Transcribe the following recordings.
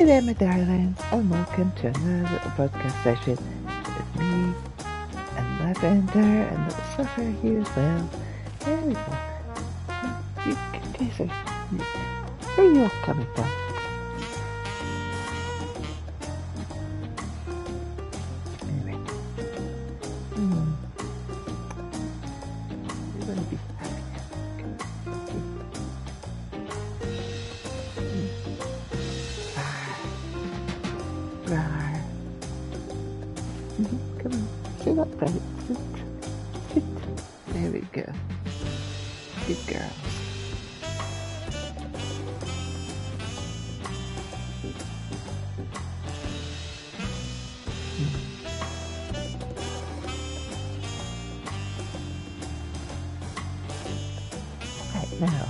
Hey there, my darlings, and welcome to another little podcast session with me and Lavender and little Suffer here as well. There we go. You guys where are you all coming from? Anyway. You're going to be happy. Come on, sit up, Rabbit. Sit. There we go. Good girls. Right now,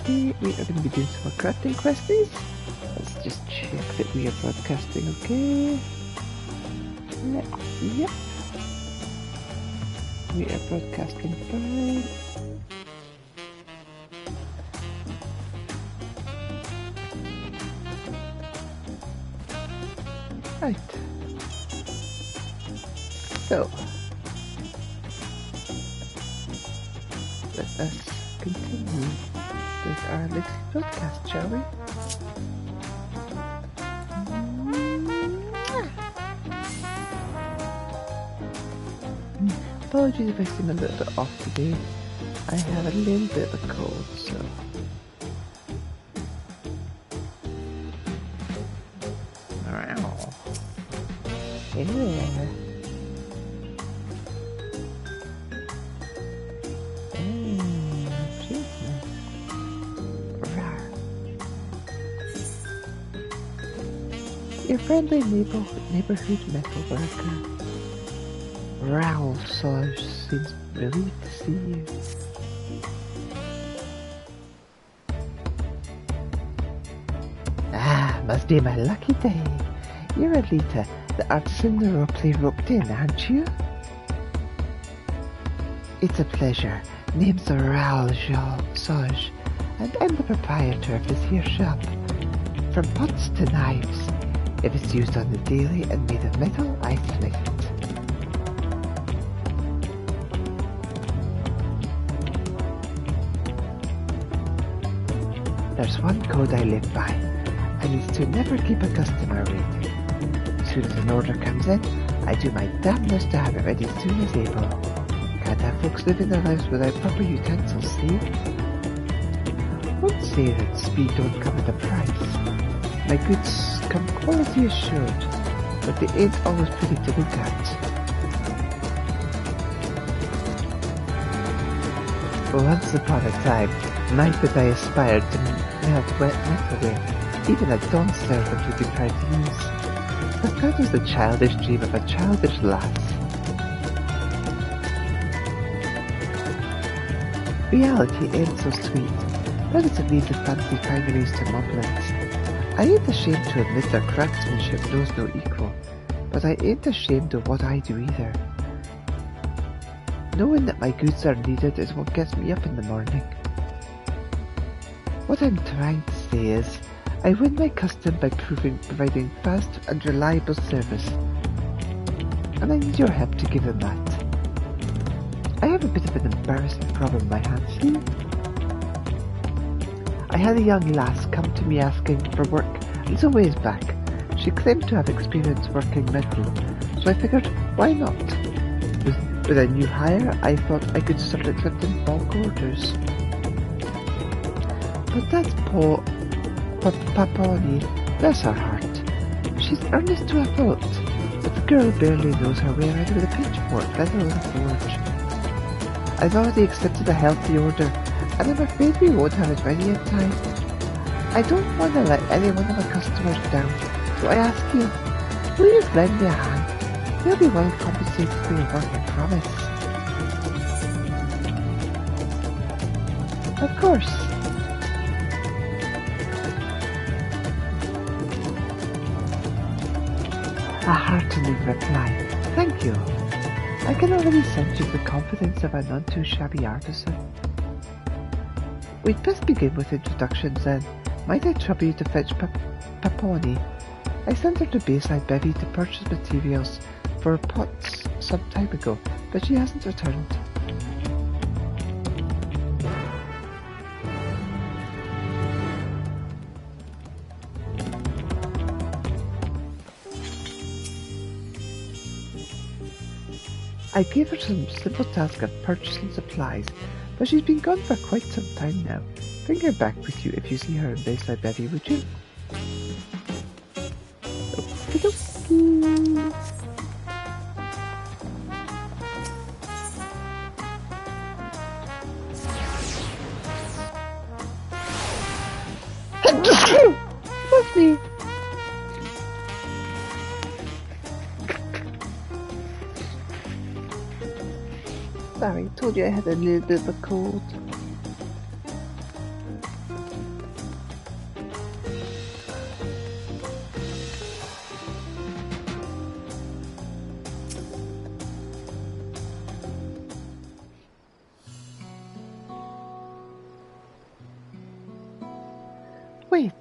today we are going to be doing some more crafting questies. Let's just check that we are broadcasting okay. Yep. We are broadcasting fine. Right. So, let us continue with our Lexi podcast, shall we? Apologies if I seem a little bit off today. I have a little bit of a cold, so... Yeah. Your friendly neighborhood metal worker. Ralph Soj seems relieved to see you. Must be my lucky day. You're Elita, the artisan the roleplay roped in, aren't you? It's a pleasure. Name's Ralph Soj, and I'm the proprietor of this here shop. From pots to knives, if it's used on the daily and made of metal, I smith it. There's one code I live by, and it's to never keep a customer waiting. As soon as an order comes in, I do my damnedest to have it ready as soon as able. Can't have folks living their lives without proper utensils, see? Won't say that speed don't come at a price. My goods come quality assured, but they ain't always pretty to look at. Once upon a time, night that I aspired to melt wet metal with, even a dawn servant would be proud to use. But that was the childish dream of a childish lass. Reality ain't so sweet, relatively the fancy fineries to moblins. I ain't ashamed to admit their craftsmanship knows no equal, but I ain't ashamed of what I do either. Knowing that my goods are needed is what gets me up in the morning. What I'm trying to say is, I win my custom by providing fast and reliable service, and I need your help to give them that. I have a bit of an embarrassing problem on my hands here. I had a young lass come to me asking for work a little ways back. She claimed to have experience working metal, so I figured, why not? With a new hire, I thought I could start accepting bulk orders. But that's Paponi, bless her heart. She's earnest to a fault, but the girl barely knows her way around with a pitchfork, let alone a forge. I've already accepted a healthy order, and I'm afraid we won't have it ready in time. I don't want to let any one of my customers down, so I ask you, will you lend me a hand? They'll be well compensated for your work, I promise. Of course. A heartening reply. Thank you. I can already sense you the confidence of a none too shabby artisan. We'd best begin with introductions then. Might I trouble you to fetch Paponi. I sent her to Bayside Bevy to purchase materials for pots some time ago, but she hasn't returned. I gave her some simple task of purchasing supplies, but she's been gone for quite some time now. Bring her back with you if you see her in Bayside Bevy, would you? Okey-dokey. That's me. Sorry, told you I had a little bit of a cold. Wait,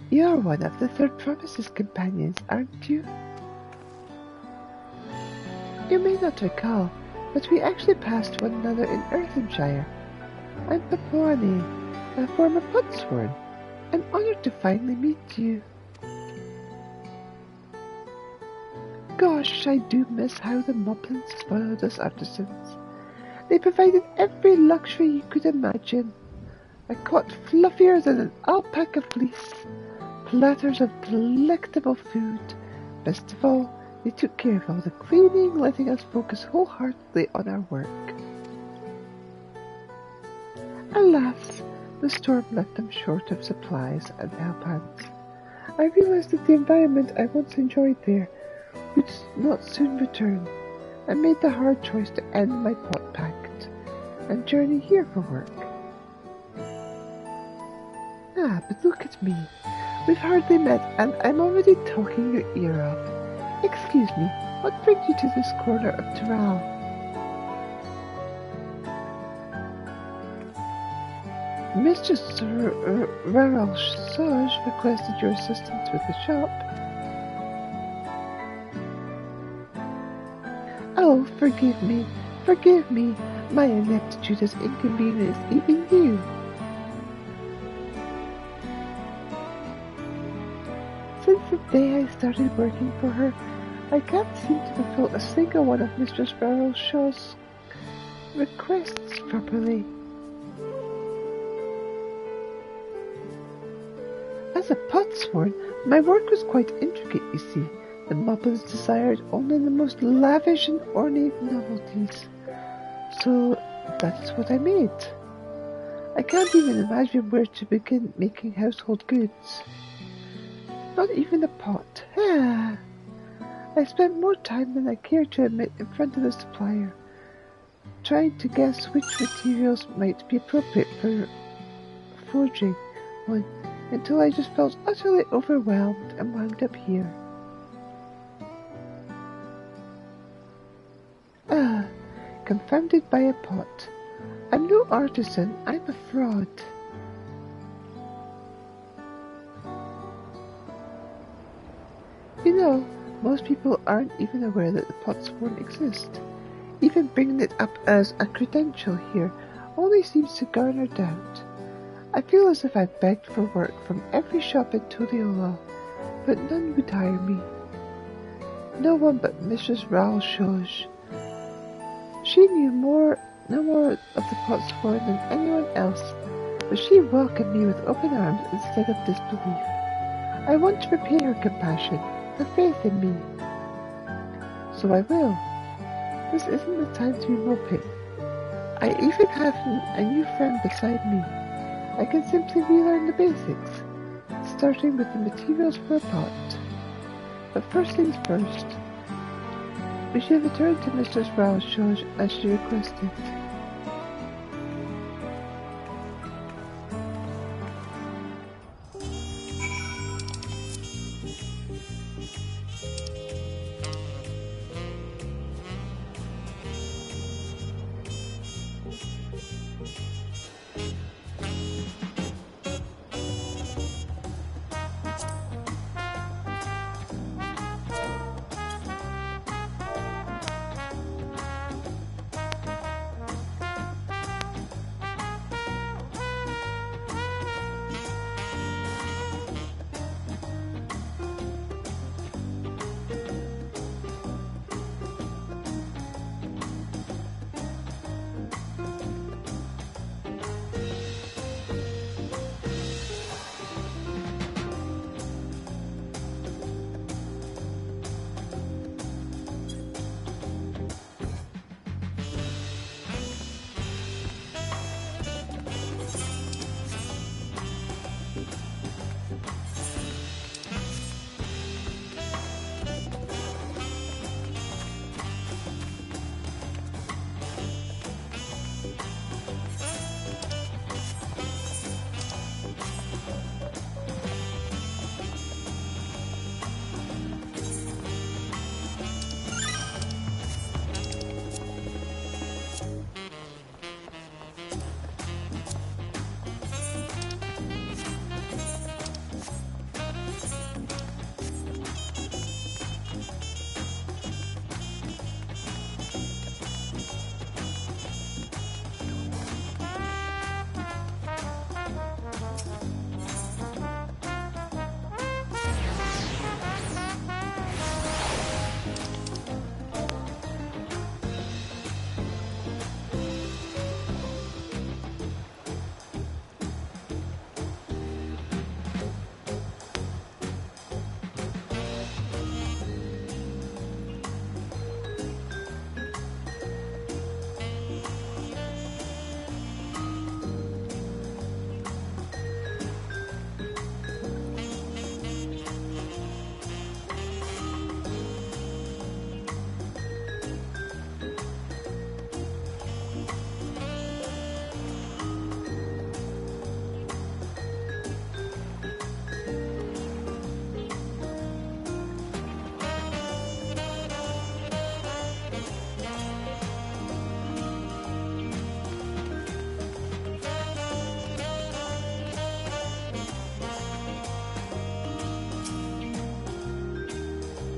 you're one of the Third Promises companions, aren't you? You may not recall, but we actually passed one another in Earthenshire. I'm Paponi, a former Potsworn. I'm honoured to finally meet you. Gosh, I do miss how the Moblins spoiled us artisans. They provided every luxury you could imagine. I caught fluffier than an alpaca fleece, platters of delectable food. Best of all, they took care of all the cleaning, letting us focus wholeheartedly on our work. Alas, the storm left them short of supplies and help hands. I realized that the environment I once enjoyed there would not soon return. I made the hard choice to end my pot pact and journey here for work. Ah, but look at me. We've hardly met, and I'm already talking your ear off. Excuse me, what brings you to this corner of Tyrrell? Mistress Raralshaj requested your assistance with the shop. Oh, forgive me, my ineptitude has inconvenienced even you. Since the day I started working for her, I can't seem to fulfill a single one of Mistress Raralshaj's requests properly. As a potsworn, my work was quite intricate, you see. The Moblins desired only the most lavish and ornate novelties. So that's what I made. I can't even imagine where to begin making household goods. Not even a pot. I spent more time than I care to admit in front of the supplier, trying to guess which materials might be appropriate for forging one, until I just felt utterly overwhelmed and wound up here. Confounded by a pot. I'm no artisan, I'm a fraud. You know, most people aren't even aware that the potsworn exist. Even bringing it up as a credential here only seems to garner doubt. I feel as if I begged for work from every shop in Toriola, but none would hire me. No one but Mrs. Raralshaj. She knew no more of the potsworn than anyone else, but she welcomed me with open arms instead of disbelief. I want to repay her compassion, her faith in me. So I will. This isn't the time to be moping. I even have a new friend beside me. I can simply relearn the basics, starting with the materials for a pot. But first things first. We should return to Mistress Raralshaj as she requested.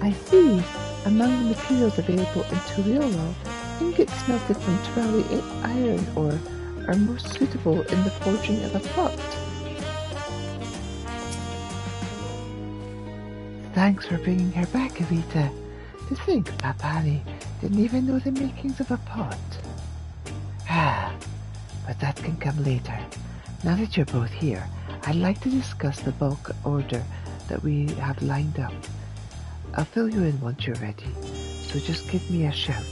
I see. Among the materials available in Turiolo, ingots smelted from Turali iron ore are most suitable in the forging of a pot. Thanks for bringing her back, Elita. To think Papani didn't even know the makings of a pot. But that can come later. Now that you're both here, I'd like to discuss the bulk order that we have lined up. I'll fill you in once you're ready, so just give me a shout.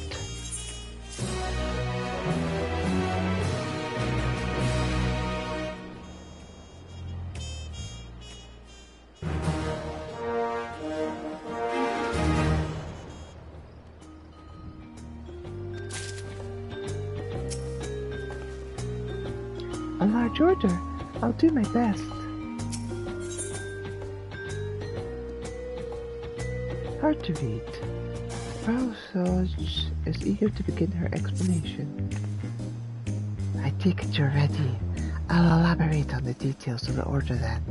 A large order. I'll do my best. Hard to read. Frau Soj is eager to begin her explanation. I take it you're ready. I'll elaborate on the details of the order then.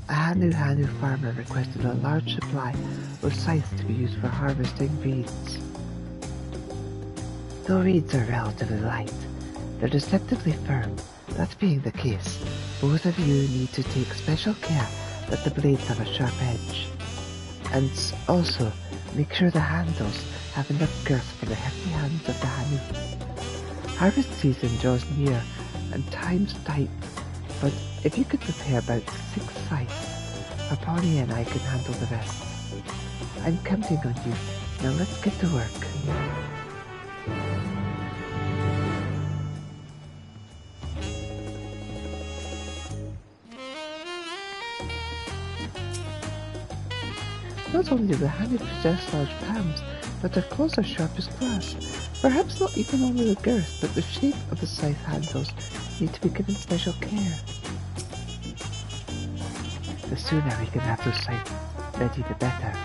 A Hanu farmer requested a large supply of scythes to be used for harvesting reeds. Though reeds are relatively light, they're deceptively firm. That being the case, both of you need to take special care that the blades have a sharp edge. And also, make sure the handles have enough girth for the hefty hands of the Hanu. Harvest season draws near and time's tight, but if you could prepare about 6 scythes, Draconia and I can handle the rest. I'm counting on you. Now let's get to work. Not only do the Hanu possess large palms, but their claws are sharp as glass. Perhaps not even only the girth, but the shape of the scythe handles need to be given special care. The sooner we can have those scythes ready, the better.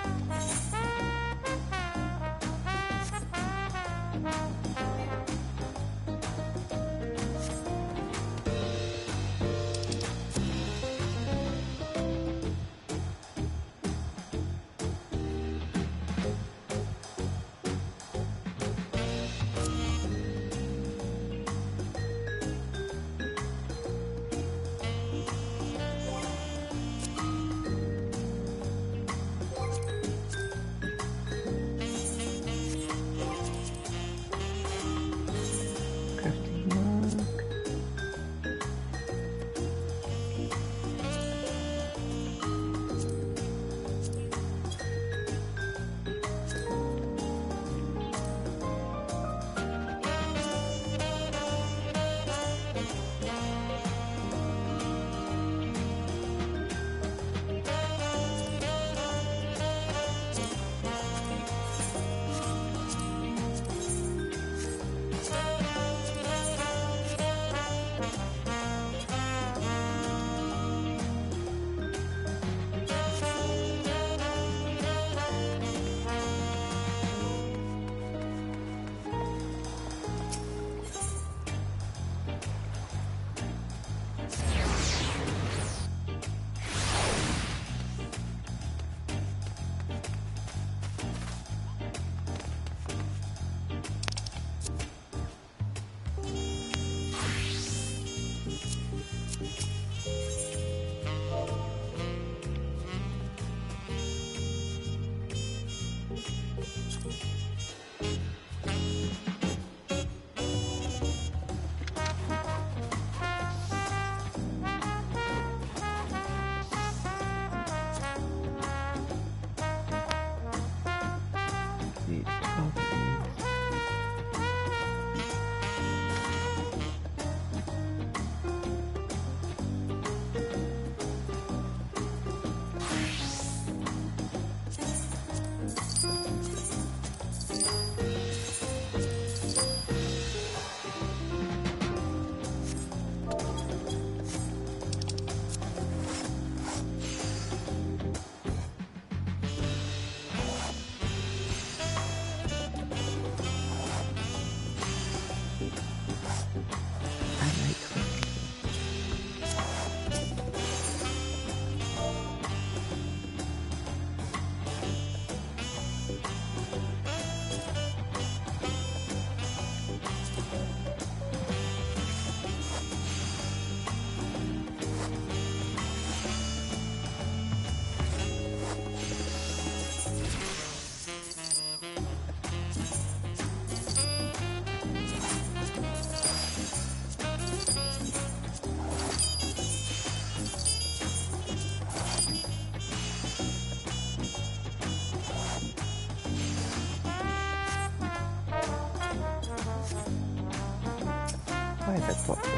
faites pas ça.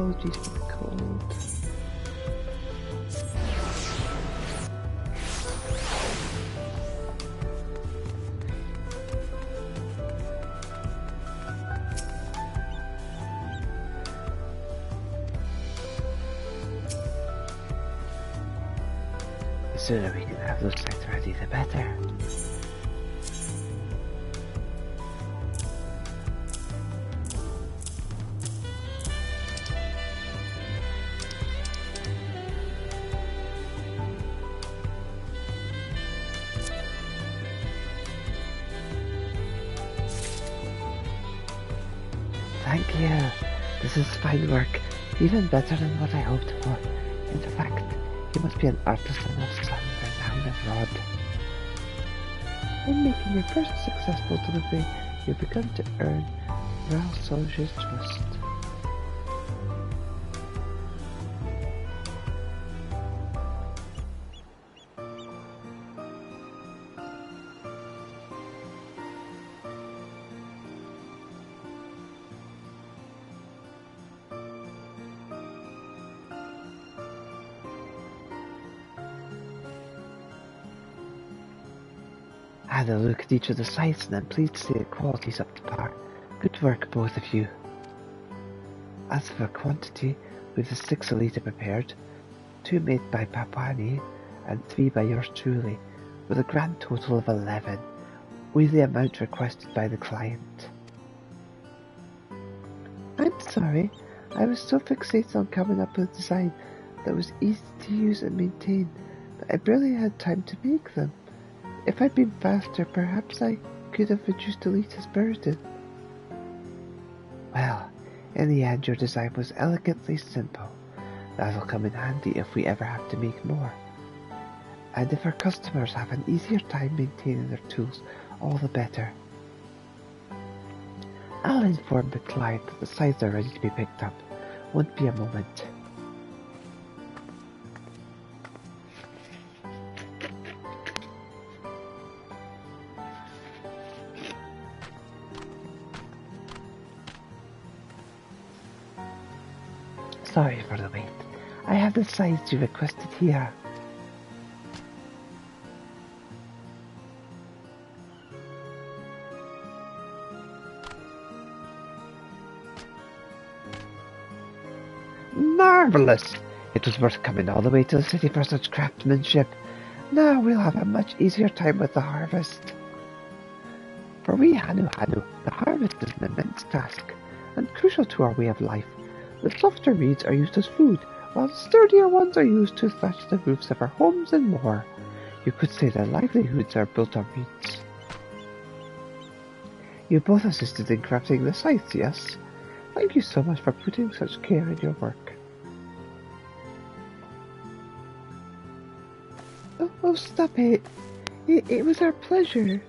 apologies for the cold. The sooner we can have those sites ready, the better. Thank you. This is fine work, even better than what I hoped for. In fact, you must be an artisan of some renown abroad. In making your first successful delivery, you've begun to earn Ral Soldier's trust. I had a look at each of the sites and I'm pleased to see the quality's up to par. Good work, both of you. As for quantity, we've the 6 Elita prepared, 2 made by Papani and 3 by yours truly, with a grand total of 11, with the amount requested by the client. I'm sorry, I was so fixated on coming up with a design that was easy to use and maintain that I barely had time to make them. If I'd been faster, perhaps I could have reduced Elita's burden. Well, in the end your design was elegantly simple. That'll come in handy if we ever have to make more. And if our customers have an easier time maintaining their tools, all the better. I'll inform the client that the sites are ready to be picked up. Won't be a moment. Sorry for the wait. I have the size you requested here. Marvellous! It was worth coming all the way to the city for such craftsmanship. Now we'll have a much easier time with the harvest. For we Hanu, the harvest is an immense task, and crucial to our way of life. The softer reeds are used as food, while the sturdier ones are used to thatch the roofs of our homes and more. You could say their livelihoods are built on reeds. You both assisted in crafting the scythes, yes? Thank you so much for putting such care in your work. Oh, stop it. It was our pleasure.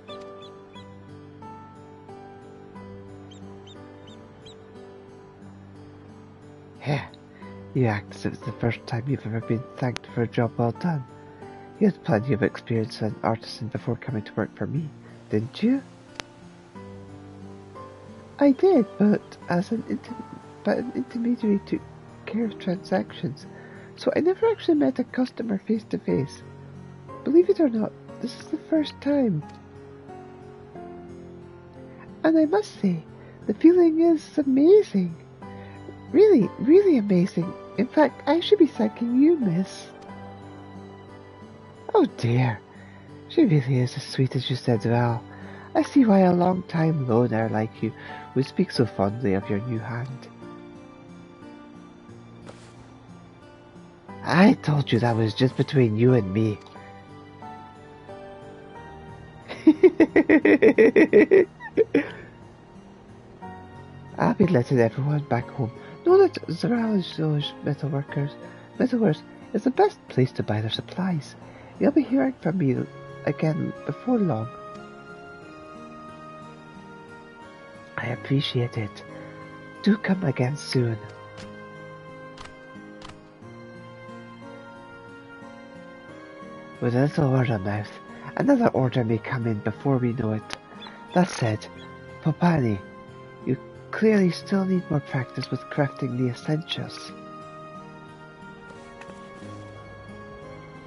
You act as if it's the first time you've ever been thanked for a job well done. You had plenty of experience as an artisan before coming to work for me, didn't you? I did, but as an intermediary took care of transactions, so I never actually met a customer face to face. Believe it or not, this is the first time. And I must say, the feeling is amazing. Really, really amazing. In fact, I should be thanking you, miss. Oh dear. She really is as sweet as you said, Val. I see why a long-time loner like you would speak so fondly of your new hand. I told you that was just between you and me. I'll be letting everyone back home know that Zarali's metalworks is the best place to buy their supplies. You'll be hearing from me again before long. I appreciate it. Do come again soon. With a little word of mouth, another order may come in before we know it. That said, Popani, clearly still need more practice with crafting the essentials.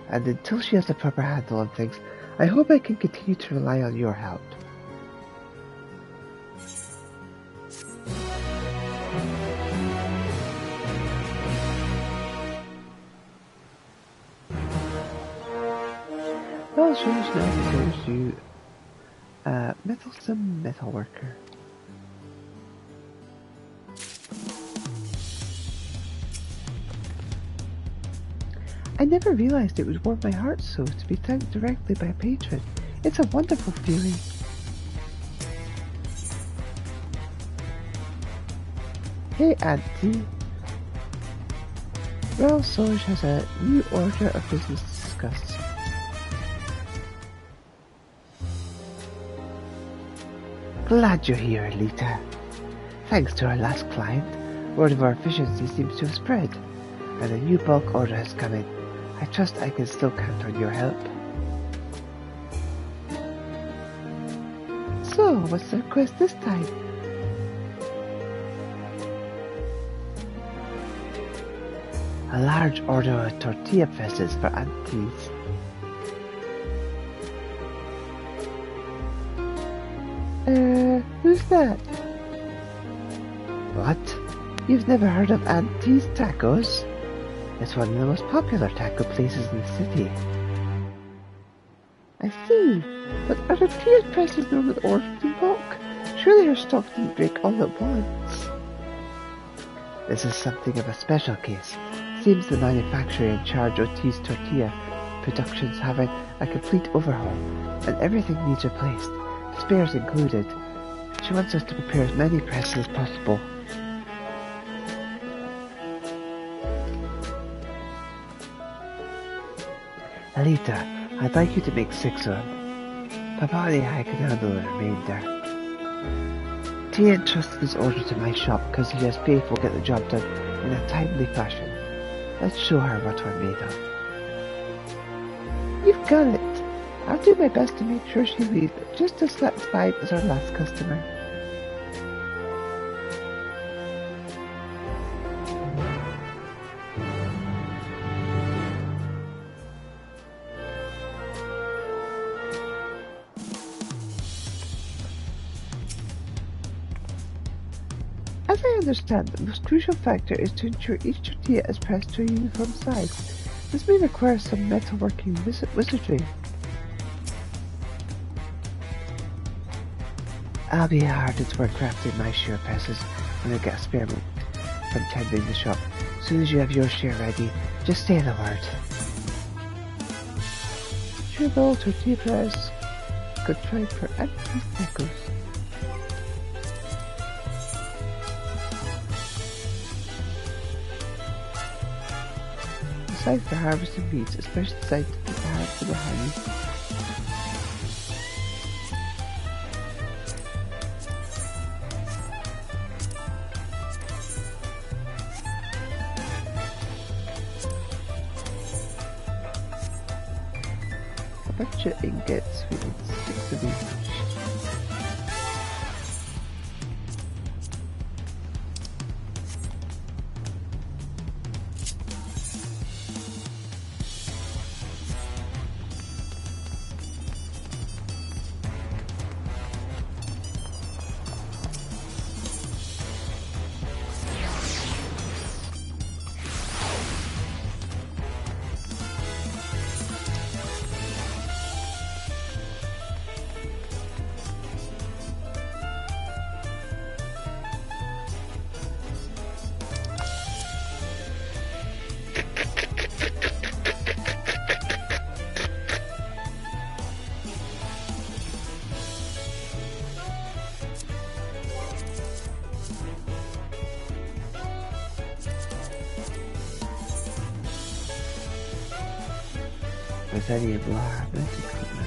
And until she has a proper handle on things, I hope I can continue to rely on your help. Well, sure, now goes to Meddlesome Metalworker. I never realized it would warm my heart so to be thanked directly by a patron. It's a wonderful feeling. Hey, Auntie. Well, Sorge has a new order of business to discuss. Glad you're here, Elita. Thanks to our last client, word of our efficiency seems to have spread, and a new bulk order has come in. I trust I can still count on your help. So, what's the request this time? A large order of tortilla presses for aunties. Who's that? What? You've never heard of Auntie's Tacos? It's one of the most popular taco places in the city. I see. But are tortilla presses normally ordered in bulk? Surely her stock didn't break all at once. This is something of a special case. Seems the manufacturer in charge of T's tortilla production's having a complete overhaul, and everything needs replaced, spares included. She wants us to prepare as many presses as possible. Elita, I'd like you to make 6 of them. Probably I can handle the remainder. T entrusted this order to my shop because he has faith we'll get the job done in a timely fashion. Let's show her what we're made of. You've got it. I'll do my best to make sure she leaves just as satisfied as our last customer. As I understand, the most crucial factor is to ensure each tortilla is pressed to a uniform size. This may require some metalworking wizardry. I'll be hard at work crafting my share presses when I get a spare moment from tending the shop. As soon as you have your share ready, just say the word. Dribble, tortilla press. Good try for Auntie's Tacos. Aside for harvesting beets, especially designed to keep the heart for the honey. A bunch of ingots, we need 6 of each. With any environment equipment.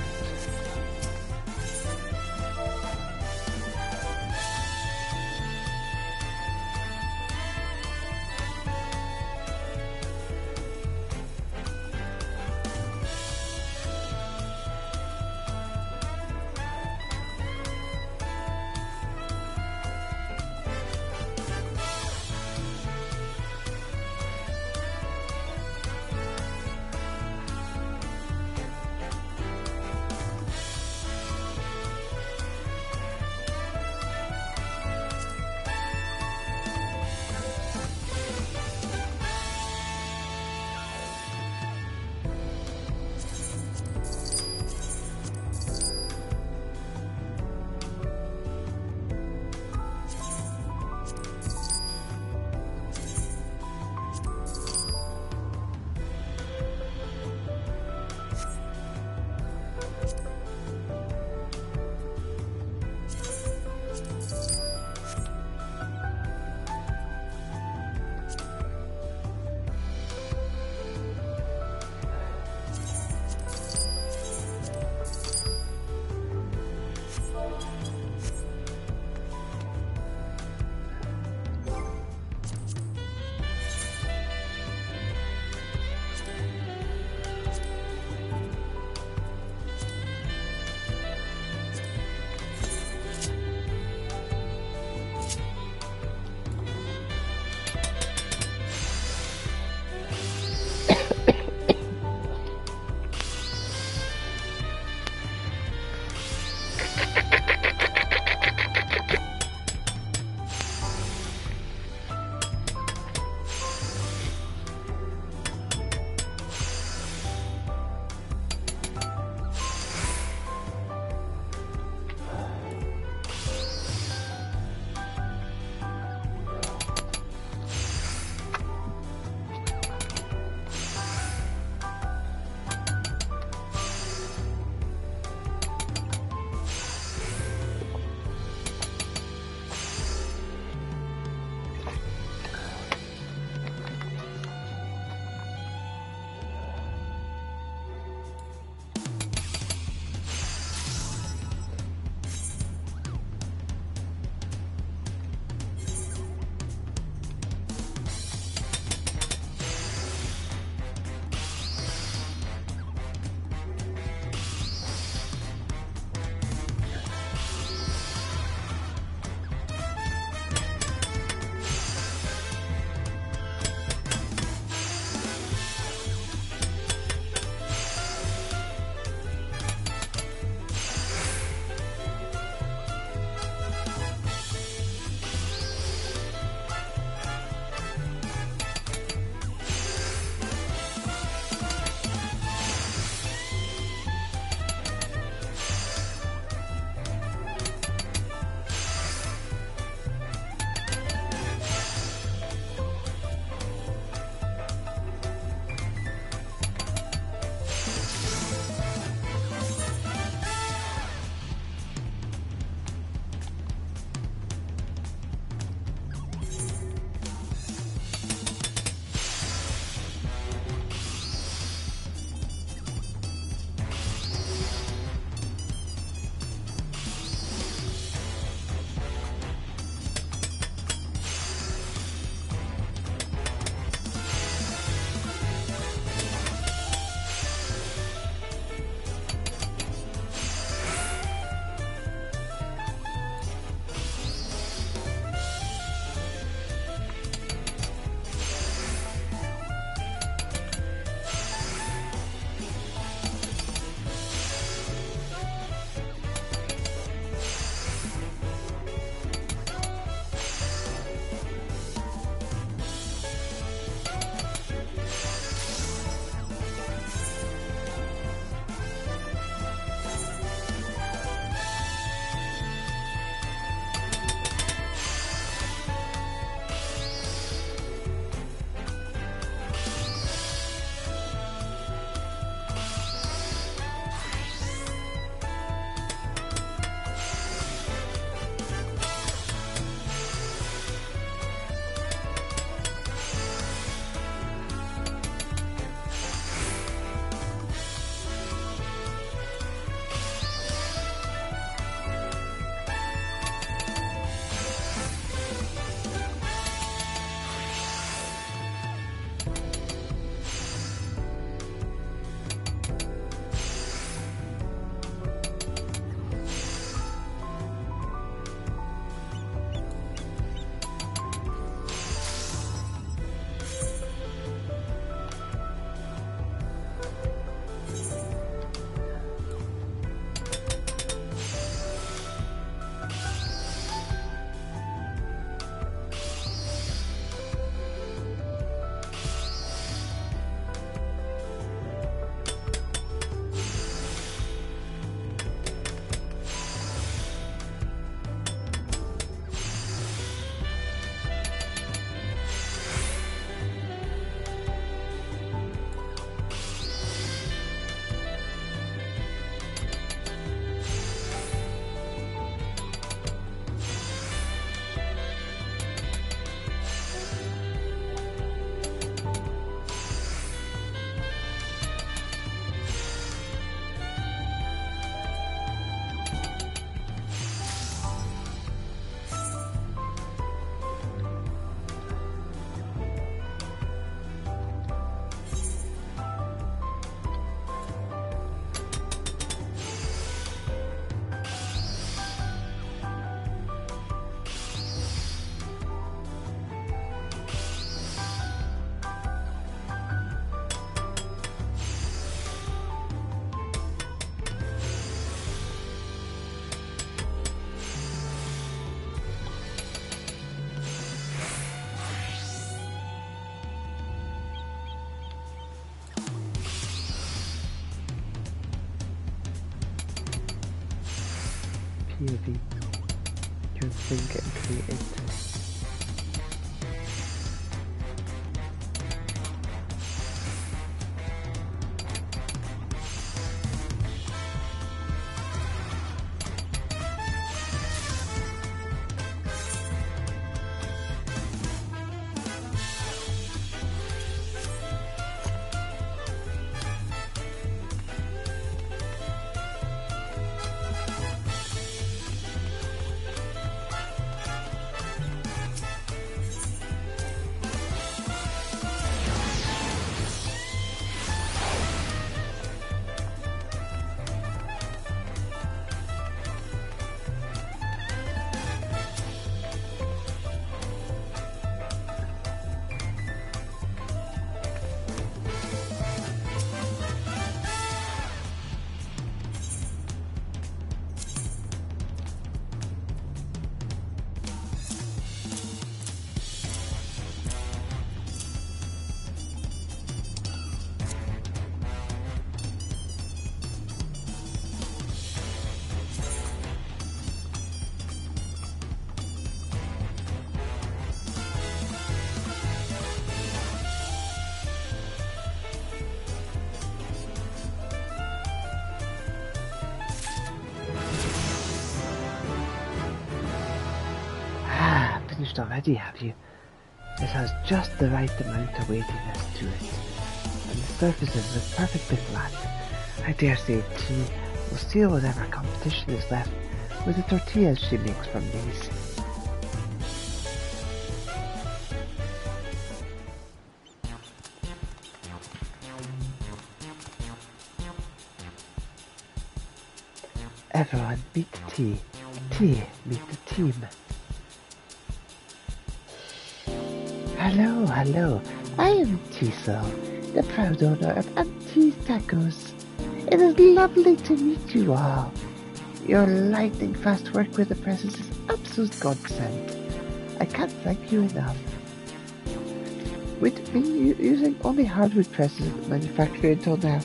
creativity can think and create. Finished already, have you? It has just the right amount of weightiness to it, and the surfaces are perfectly flat. I dare say T will steal whatever competition is left with the tortillas she makes from these. Everyone meet T. T, meet the team. Hello, hello. I am T-Cell, the proud owner of Auntie's Tacos. It is lovely to meet you all. Your lightning fast work with the presses is absolute godsend. I can't thank you enough. We've been using only hardwood presses at the manufactory until now,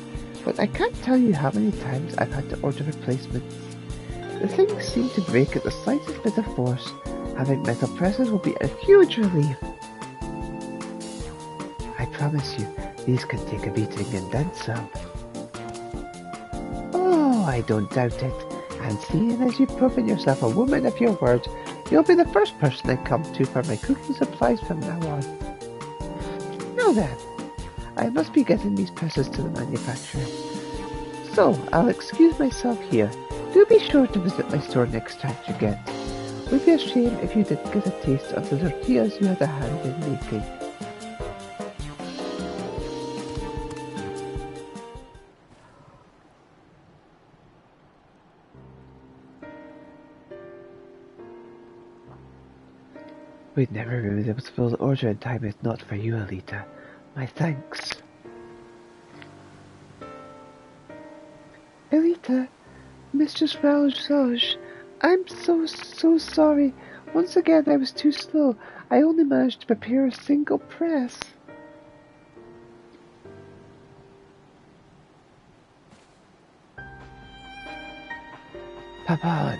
but I can't tell you how many times I've had to order replacements. The things seem to break at the slightest bit of force. Having metal presses will be a huge relief. I promise you, these can take a beating and then some. Oh, I don't doubt it. And seeing as you've proven yourself a woman of your word, you'll be the first person I come to for my cooking supplies from now on. Now then, I must be getting these presses to the manufacturer. So, I'll excuse myself here. Do be sure to visit my store next time you get. It would be a shame if you didn't get a taste of the tortillas you had a hand in making. We'd never been able to fill the order in time if not for you, Elita. My thanks. Elita, Mistress Valzoj, I'm so sorry. Once again I was too slow. I only managed to prepare a single press. Papan,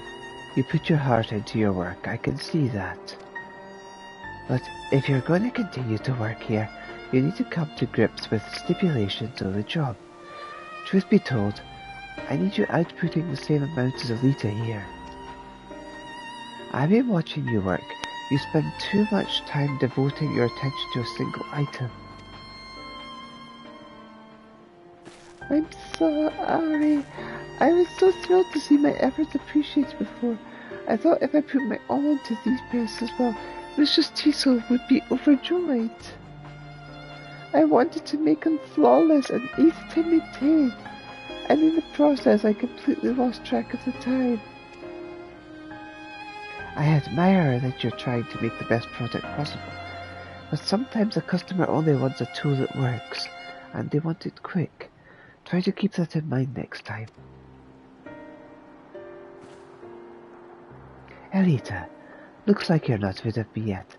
you put your heart into your work, I can see that. But if you're going to continue to work here, you need to come to grips with stipulations of the job. Truth be told, I need you outputting the same amount as Elita here. I've been watching you work. You spend too much time devoting your attention to a single item. I'm sorry. I was so thrilled to see my efforts appreciated before. I thought if I put my all into these presses, well, Mistress Teasel would be overjoyed. I wanted to make them flawless and easy to maintain, and in the process I completely lost track of the time. I admire that you're trying to make the best product possible, but sometimes a customer only wants a tool that works, and they want it quick. Try to keep that in mind next time. Elita, looks like you're not rid of me yet.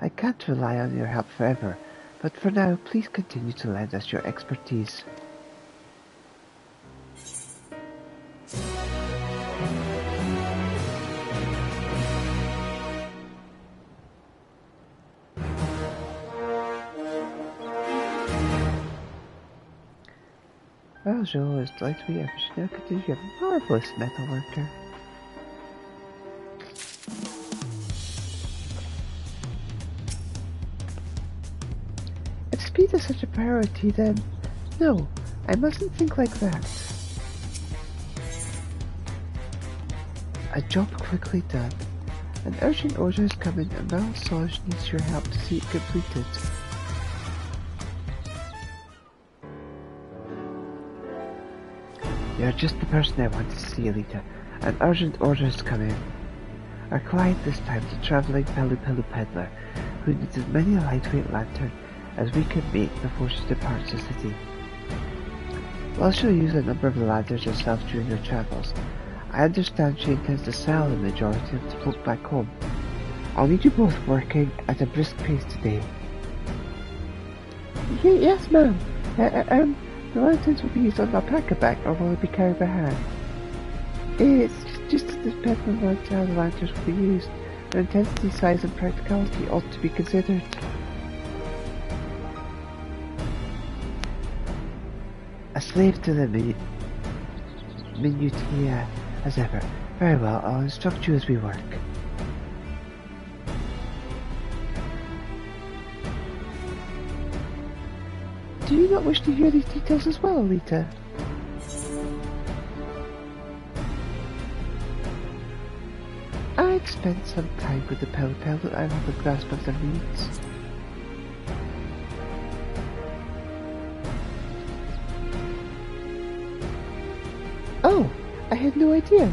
I can't rely on your help forever, but for now, please continue to lend us your expertise. Well, Joe is delightfully efficient. Continue a marvelous metal worker. If speed is such a priority, then no, I mustn't think like that. A job quickly done. An urgent order has come in and Malasage needs your help to see it completed. You're just the person I want to see, Elita. An urgent order has come in. Our client this time is a travelling Pelu peddler who needs as many lightweight lanterns as we can make before she departs the city. While she'll use a number of the lanterns herself during her travels, I understand she intends to sell the majority of the book back home. I'll need you both working at a brisk pace today. Yes, ma'am. The lanterns will be used on alpaca-back, or will it be carried by hand? It's just dependent on how the lanterns will be used. Their intensity, size, and practicality ought to be considered. A slave to the minutiae, as ever. Very well, I'll instruct you as we work. Do you not wish to hear these details as well, Elita? I've spent some time with the Pelu and I have a grasp of their needs. Oh, I had no idea.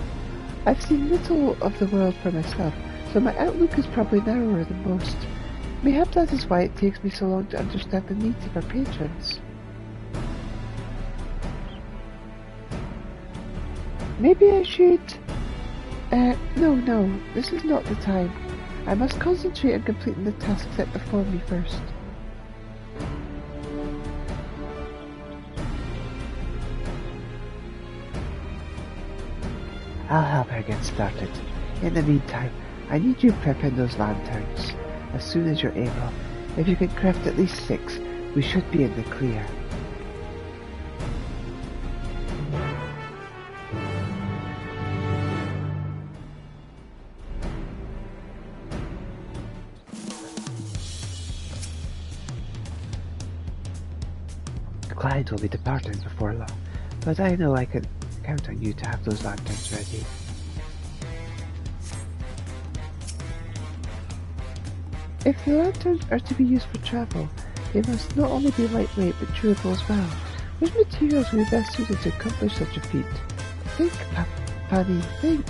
I've seen little of the world for myself, so my outlook is probably narrower than most. Mayhap that is why it takes me so long to understand the needs of our patrons. Maybe I should... No, this is not the time. I must concentrate on completing the task set before me first. I'll help her get started. In the meantime, I need you prepping those lanterns as soon as you're able. If you can craft at least 6, we should be in the clear. The client will be departing before long, but I know I can count on you to have those lanterns ready. If the lanterns are to be used for travel, they must not only be lightweight but durable as well. Which materials will be best suited to accomplish such a feat? Think, Fanny, think.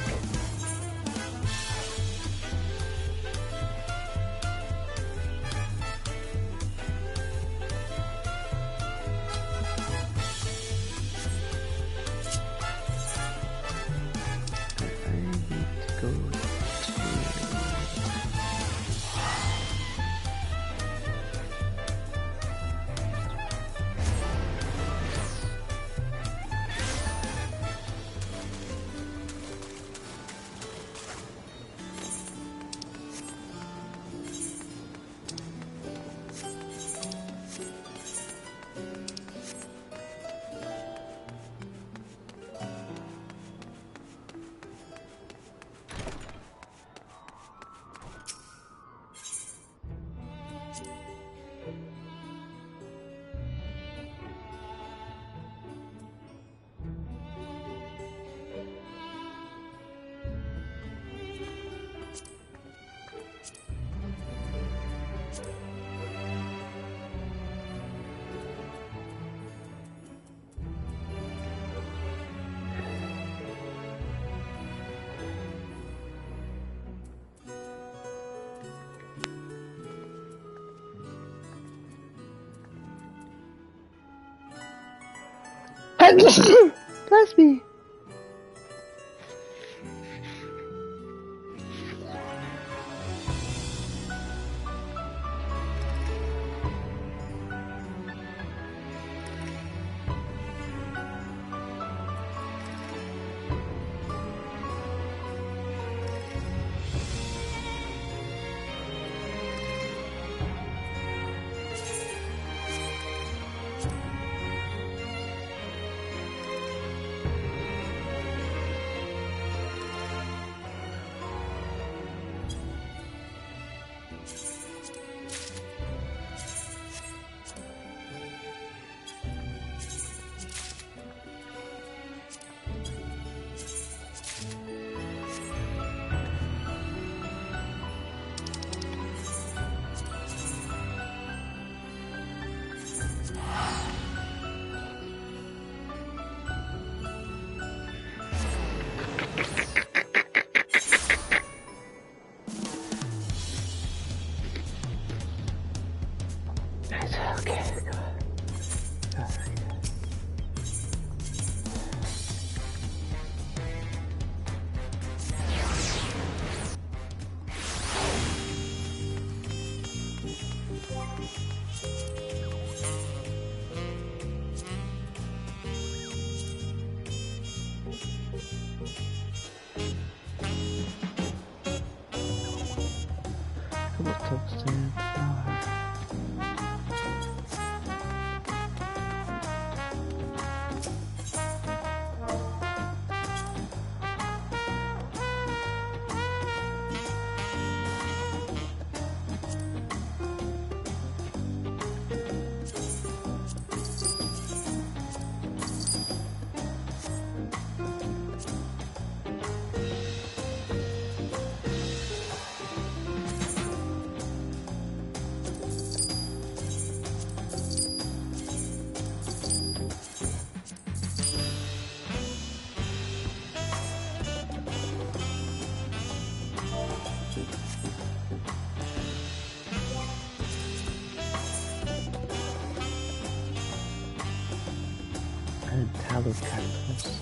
Bless me. close to the floor. And tallow candles.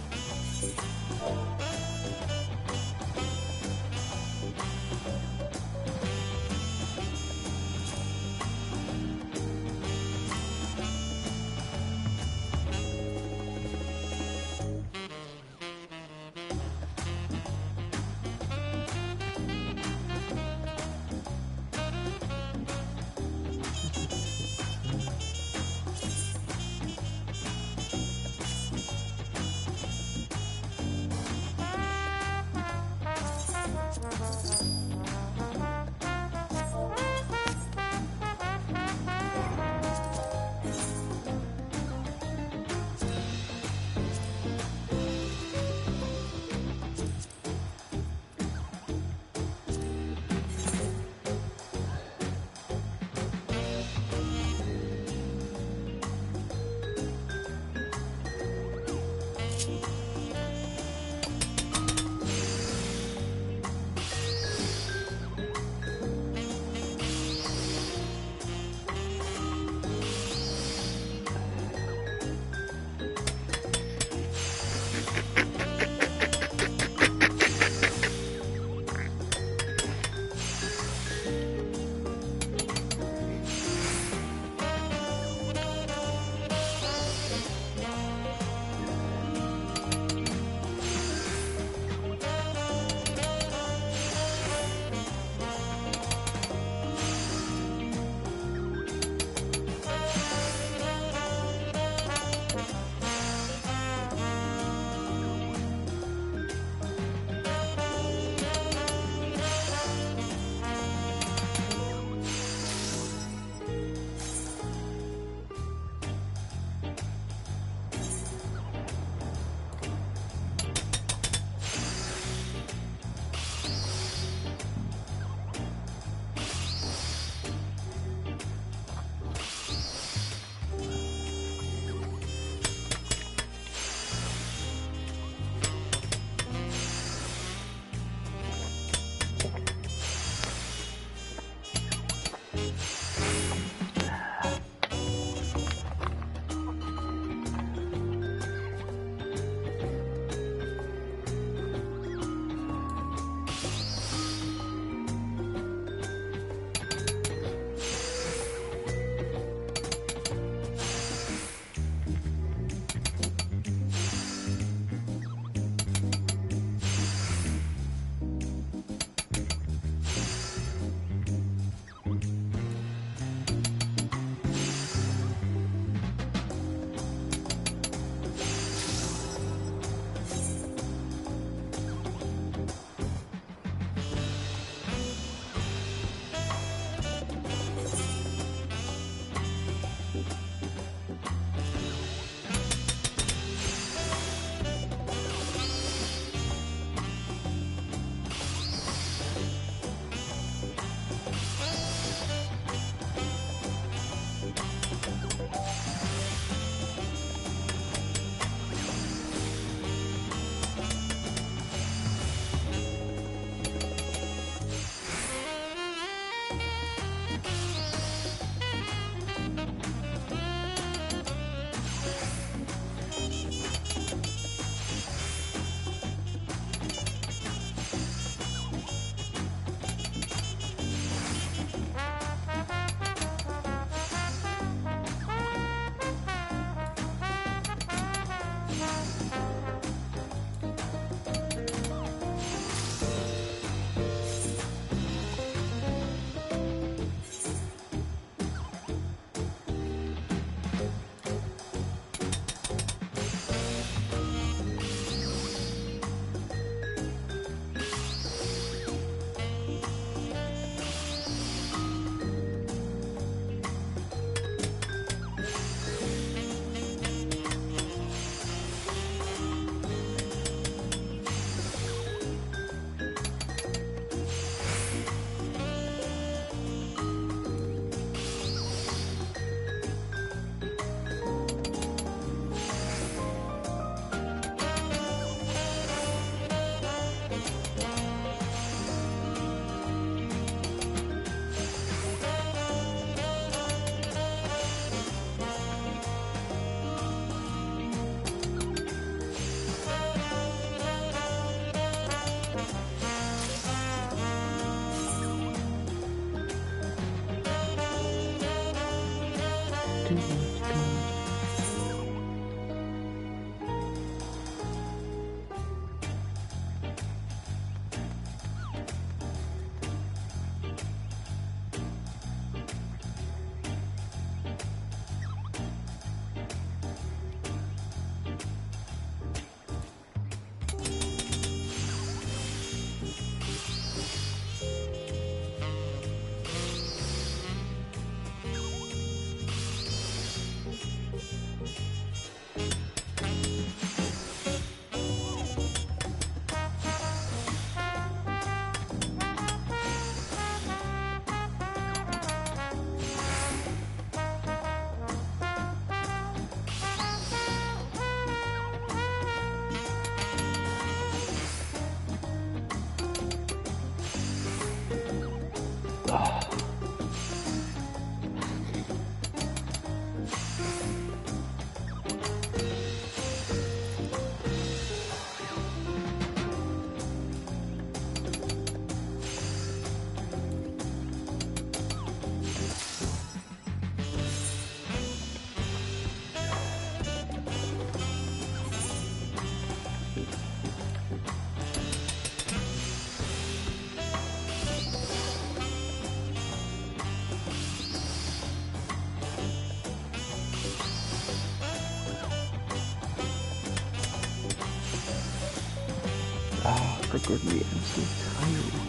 Gregory, I'm so tired.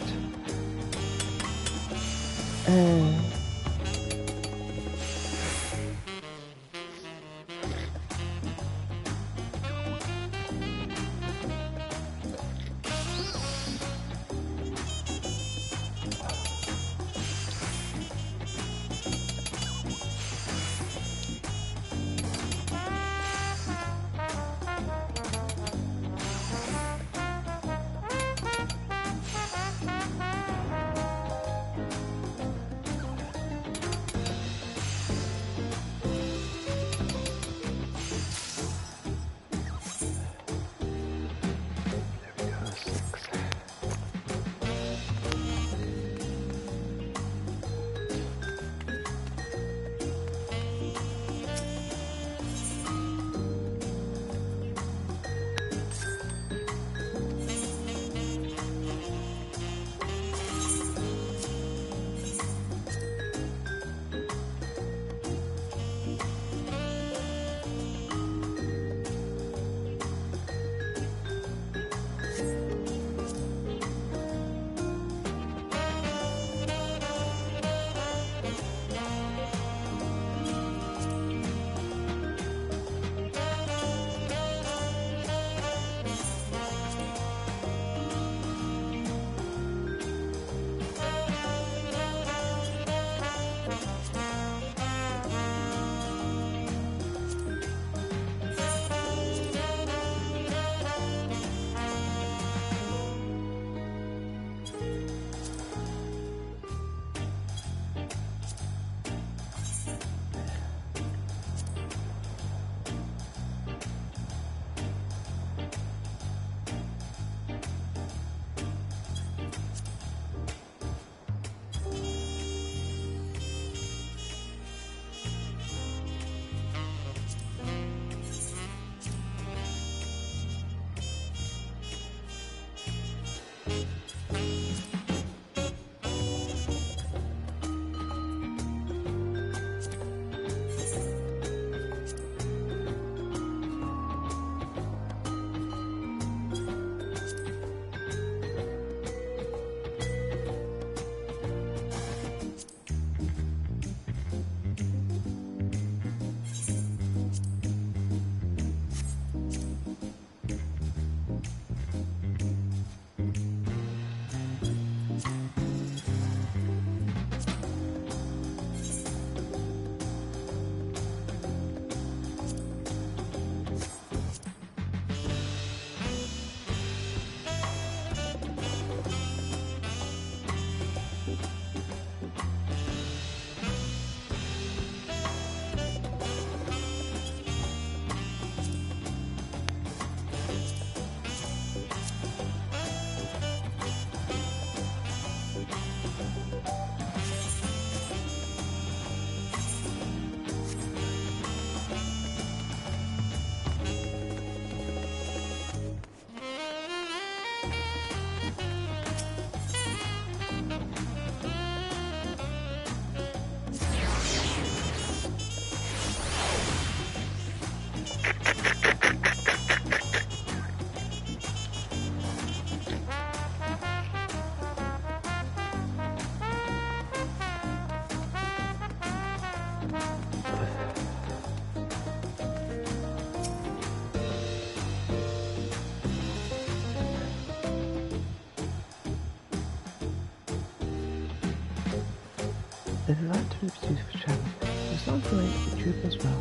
There's a lot of choose for travel. There's not going to be true as well.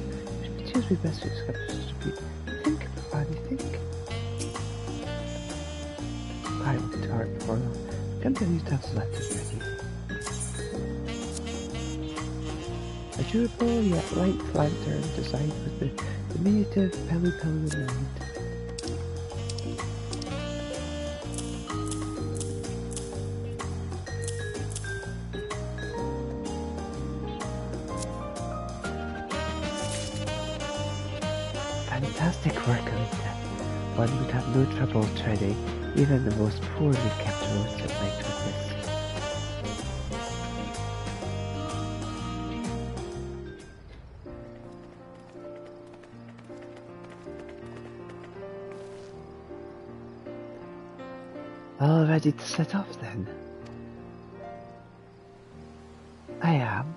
It choose be best to discover distribute. Think, everybody, think. I will to heart before long. Come to these tasks selected ready. A durable yet light lantern designed with the diminutive pelly in mind. Fantastic work, Elita. One would have no trouble treading even the most poorly kept roads at night with this. All ready to set off then? I am.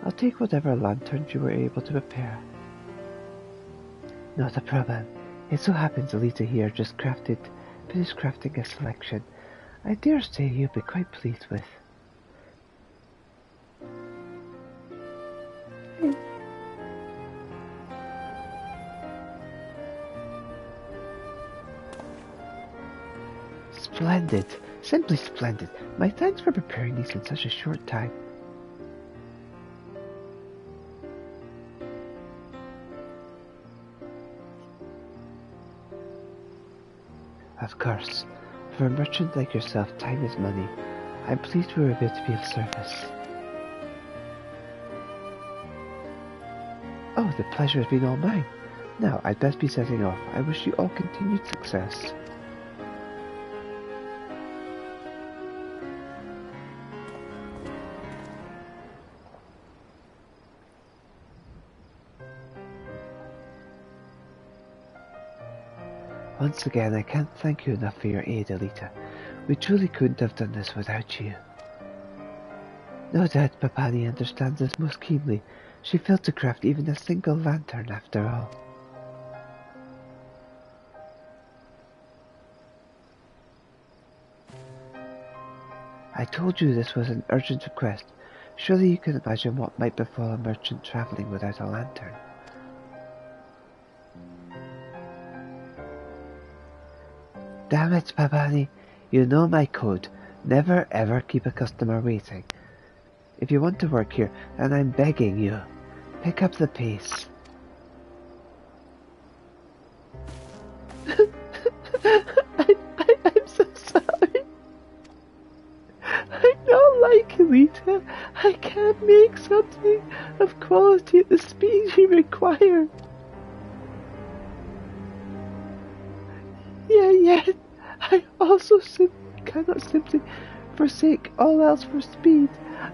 I'll take whatever lanterns you were able to prepare. Not a problem. It so happens Elita here just finished crafting a selection I dare say you'll be quite pleased with. Splendid. Simply splendid. My thanks for preparing these in such a short time. Of course. For a merchant like yourself, time is money. I'm pleased we were able to be of service. Oh, the pleasure has been all mine. Now, I'd best be setting off. I wish you all continued success. Once again, I can't thank you enough for your aid, Elita. We truly couldn't have done this without you. No doubt Papani understands this most keenly. She failed to craft even a single lantern after all. I told you this was an urgent request. Surely you can imagine what might befall a merchant travelling without a lantern. Damn it, Papani. You know my code. Never ever keep a customer waiting. If you want to work here, and I'm begging you, pick up the pace. I'm so sorry. I'm not like Elita. I can't make something of quality at the speed you require. Yet I also cannot simply forsake all else for speed.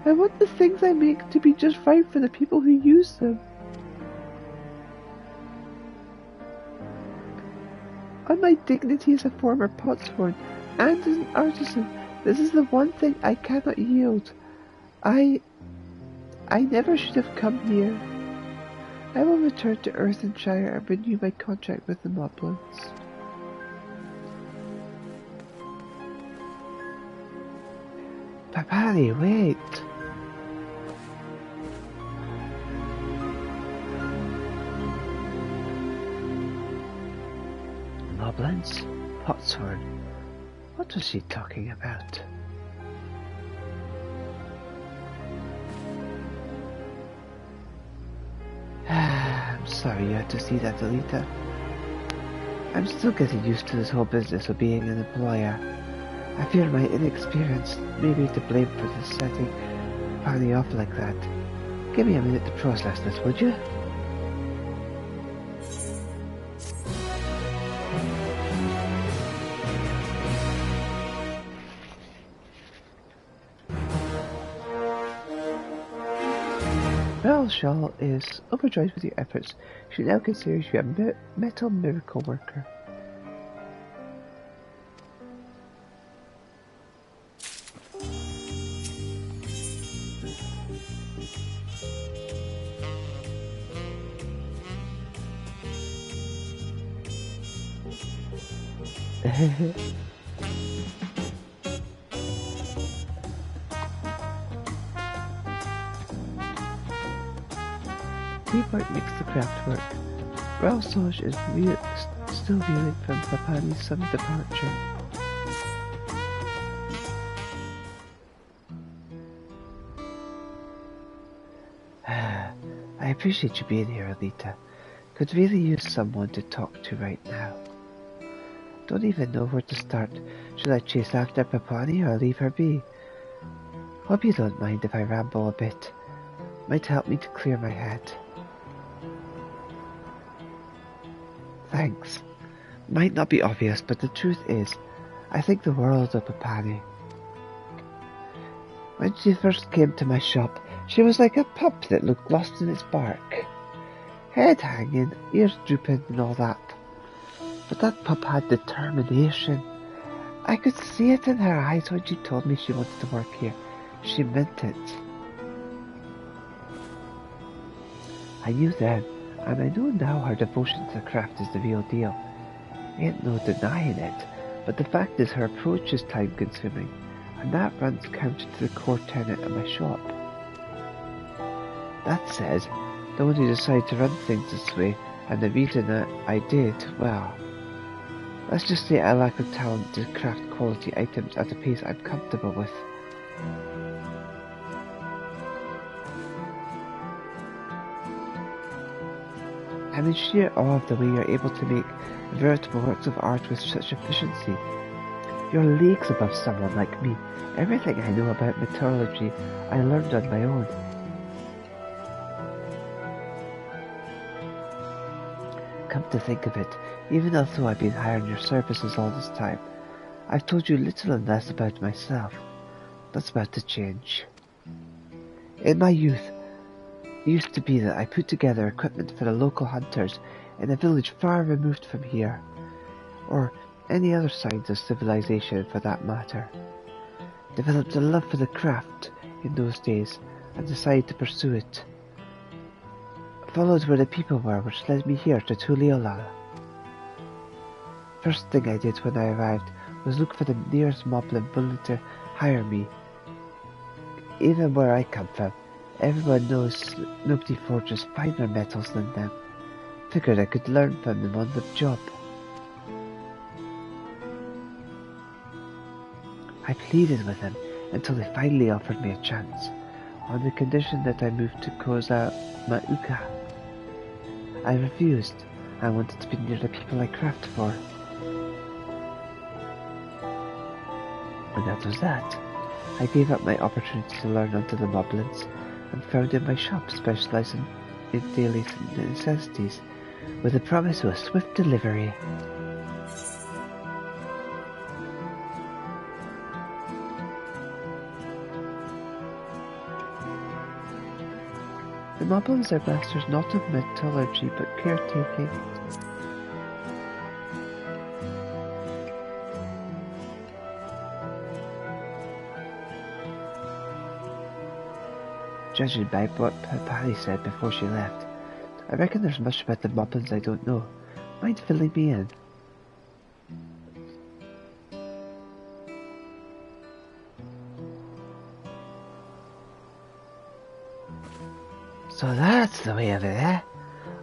I want the things I make to be just right for the people who use them. On my dignity as a former potsworn and as an artisan, this is the one thing I cannot yield. I never should have come here. I will return to Earthenshire and renew my contract with the Moblins. Papani, wait! Moblins? Potsworn? What was she talking about? I'm sorry you had to see that, Elita. I'm still getting used to this whole business of being an employer. I fear my inexperience may be to blame for this setting Papani off like that. Give me a minute to process this, would you? Shaw is overjoyed with your efforts. She now considers you a metal miracle worker. Teamwork makes the craft work. Ralsage is still reeling from Papani's sudden departure. I appreciate you being here, Elita. Could really use someone to talk to right now. Don't even know where to start. Should I chase after Papani or leave her be? Hope you don't mind if I ramble a bit. Might help me to clear my head. Thanks. Might not be obvious, but the truth is, I think the world of Papani. When she first came to my shop, she was like a pup that looked lost in its bark. Head hanging, ears drooping and all that. But that pup had determination, I could see it in her eyes when she told me she wanted to work here. She meant it. I knew then, and I know now her devotion to the craft is the real deal. Ain't no denying it, but the fact is her approach is time-consuming, and that runs counter to the core tenet of my shop. That said, the one who decided to run things this way, and the reason that I did, well, let's just say I lack the talent to craft quality items at a pace I'm comfortable with. I'm in sheer awe of the way you're able to make veritable works of art with such efficiency. You're leagues above someone like me. Everything I know about metallurgy I learned on my own. Come to think of it, even although I've been hiring your services all this time, I've told you little and less about myself. That's about to change. In my youth, it used to be that I put together equipment for the local hunters in a village far removed from here, or any other signs of civilization for that matter. Developed a love for the craft in those days and decided to pursue it. Followed where the people were, which led me here to Tuliolala. First thing I did when I arrived was look for the nearest moblin willing to hire me. Even where I come from, everyone knows nobody forges finer metals than them. Figured I could learn from them on the job. I pleaded with them until they finally offered me a chance, on the condition that I moved to Koza Mauka. I refused. I wanted to be near the people I craft for. And that was that. I gave up my opportunity to learn under the moblins, and founded my shop specializing in daily necessities, with the promise of a swift delivery. The moblins are masters not of metallurgy, but caretaking. Judging by what Patty said before she left, I reckon there's much about the moblins I don't know. Mind filling me in? So that's the way of it, eh?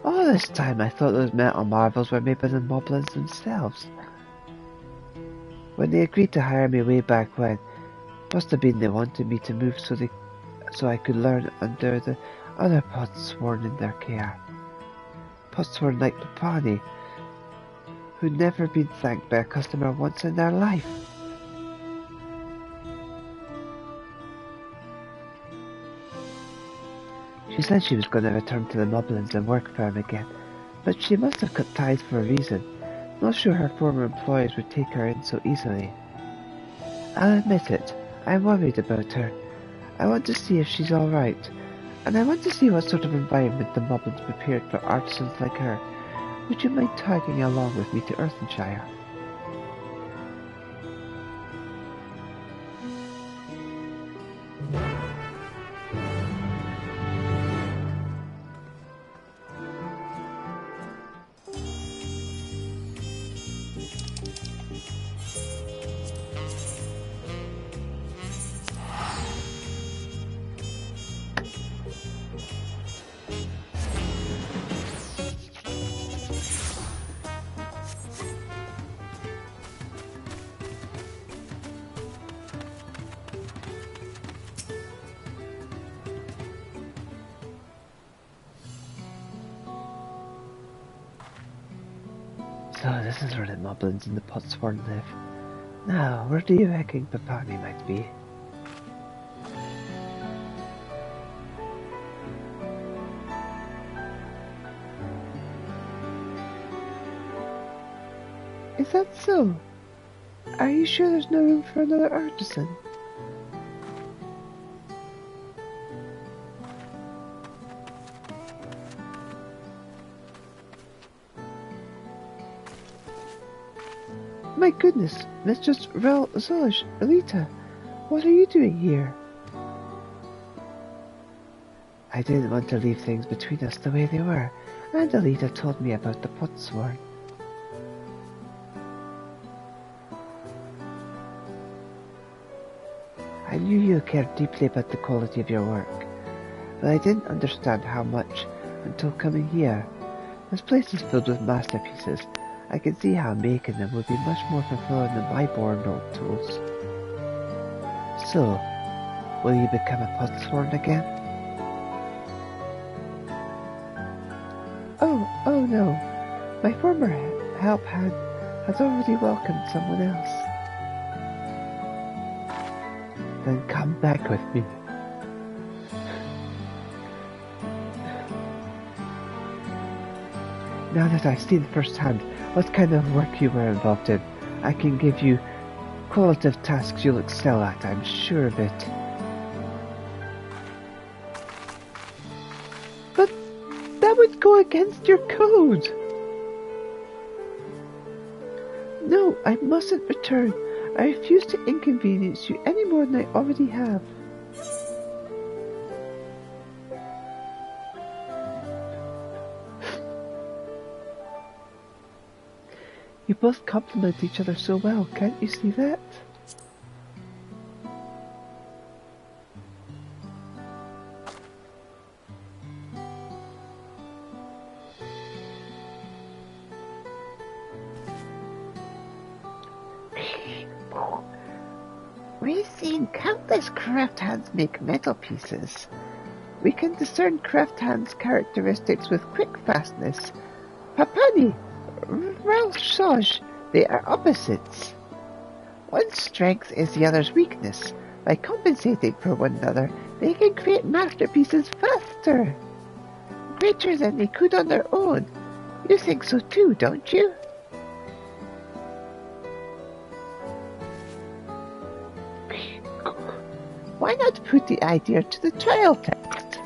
All this time I thought those metal marvels were made by the moblins themselves. When they agreed to hire me way back when, must have been they wanted me to move so I could learn under the other potsworn in their care. Potsworn like Papani, who'd never been thanked by a customer once in their life. She said she was going to return to the moblins and work for him again, but she must have cut ties for a reason. Not sure her former employers would take her in so easily. I'll admit it, I'm worried about her. I want to see if she's alright, and I want to see what sort of environment the moblins prepared for artisans like her. Would you mind tagging along with me to Earthenshire? So this is where the moblins and the potsworn live. Now, where do you reckon Papani might be? Is that so? Are you sure there's no room for another artisan? My goodness, Mistress Draconia Elita, what are you doing here? I didn't want to leave things between us the way they were, and Elita told me about the Potsworn. I knew you cared deeply about the quality of your work, but I didn't understand how much until coming here. This place is filled with masterpieces. I can see how making them would be much more fulfilling than my board tools. So, will you become a Potsworn again? Oh no. My former help hand has already welcomed someone else. Then come back with me. Now that I've seen firsthand what kind of work you were involved in, I can give you qualitative tasks you'll excel at, I'm sure of it. But that would go against your code. No, I mustn't return. I refuse to inconvenience you any more than I already have. You both complement each other so well, can't you see that? We've seen countless craft hands make metal pieces. We can discern craft hands' characteristics with quick fastness. Papani! Ralshoj, they are opposites. One's strength is the other's weakness. By compensating for one another, they can create masterpieces faster. Greater than they could on their own. You think so too, don't you? Why not put the idea to the trial test?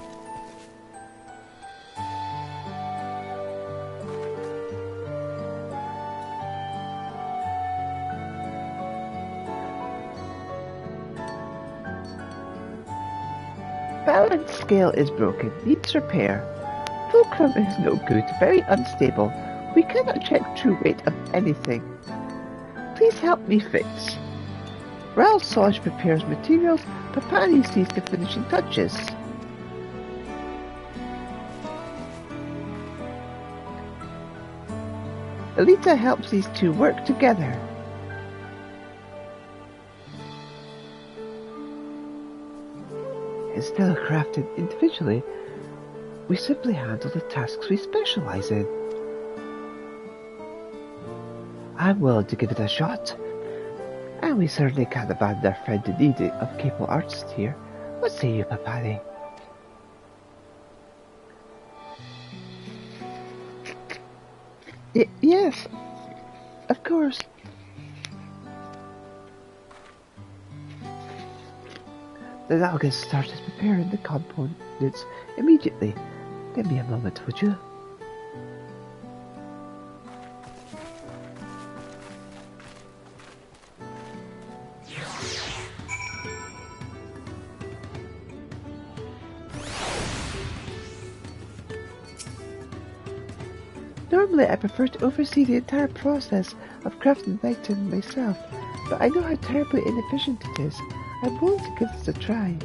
Balance scale is broken, needs repair. Fulcrum is no good, very unstable. We cannot check true weight of anything. Please help me fix. Ralsoj prepares materials, Papani sees the finishing touches. Elita helps these two work together. Instead of crafting individually, we simply handle the tasks we specialize in. I'm willing to give it a shot. And we certainly can't abandon our friend in need of capable artists here. What say you, Papani? Yes, of course. Then I'll get started preparing the components immediately. Give me a moment, would you? Normally I prefer to oversee the entire process of crafting the item myself, but I know how terribly inefficient it is. I'm willing to give this a try.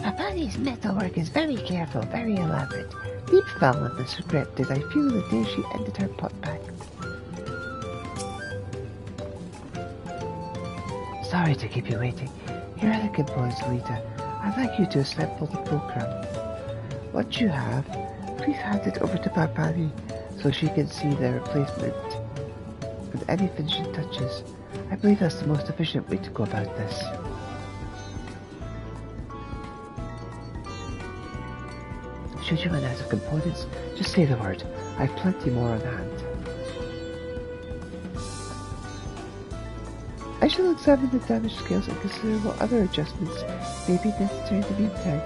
Papani's metalwork is very careful, very elaborate. Deep foulness regret did I feel the day she ended her pot pact. Sorry to keep you waiting. Here are the components, Elita. I'd like you to assemble the fulcrum. Once you have, please hand it over to Papani so she can see the replacement with any finishing touches. I believe that's the most efficient way to go about this. Should you run out of components, just say the word. I've plenty more on hand. I shall examine the damage scales and consider what other adjustments may be necessary in the meantime.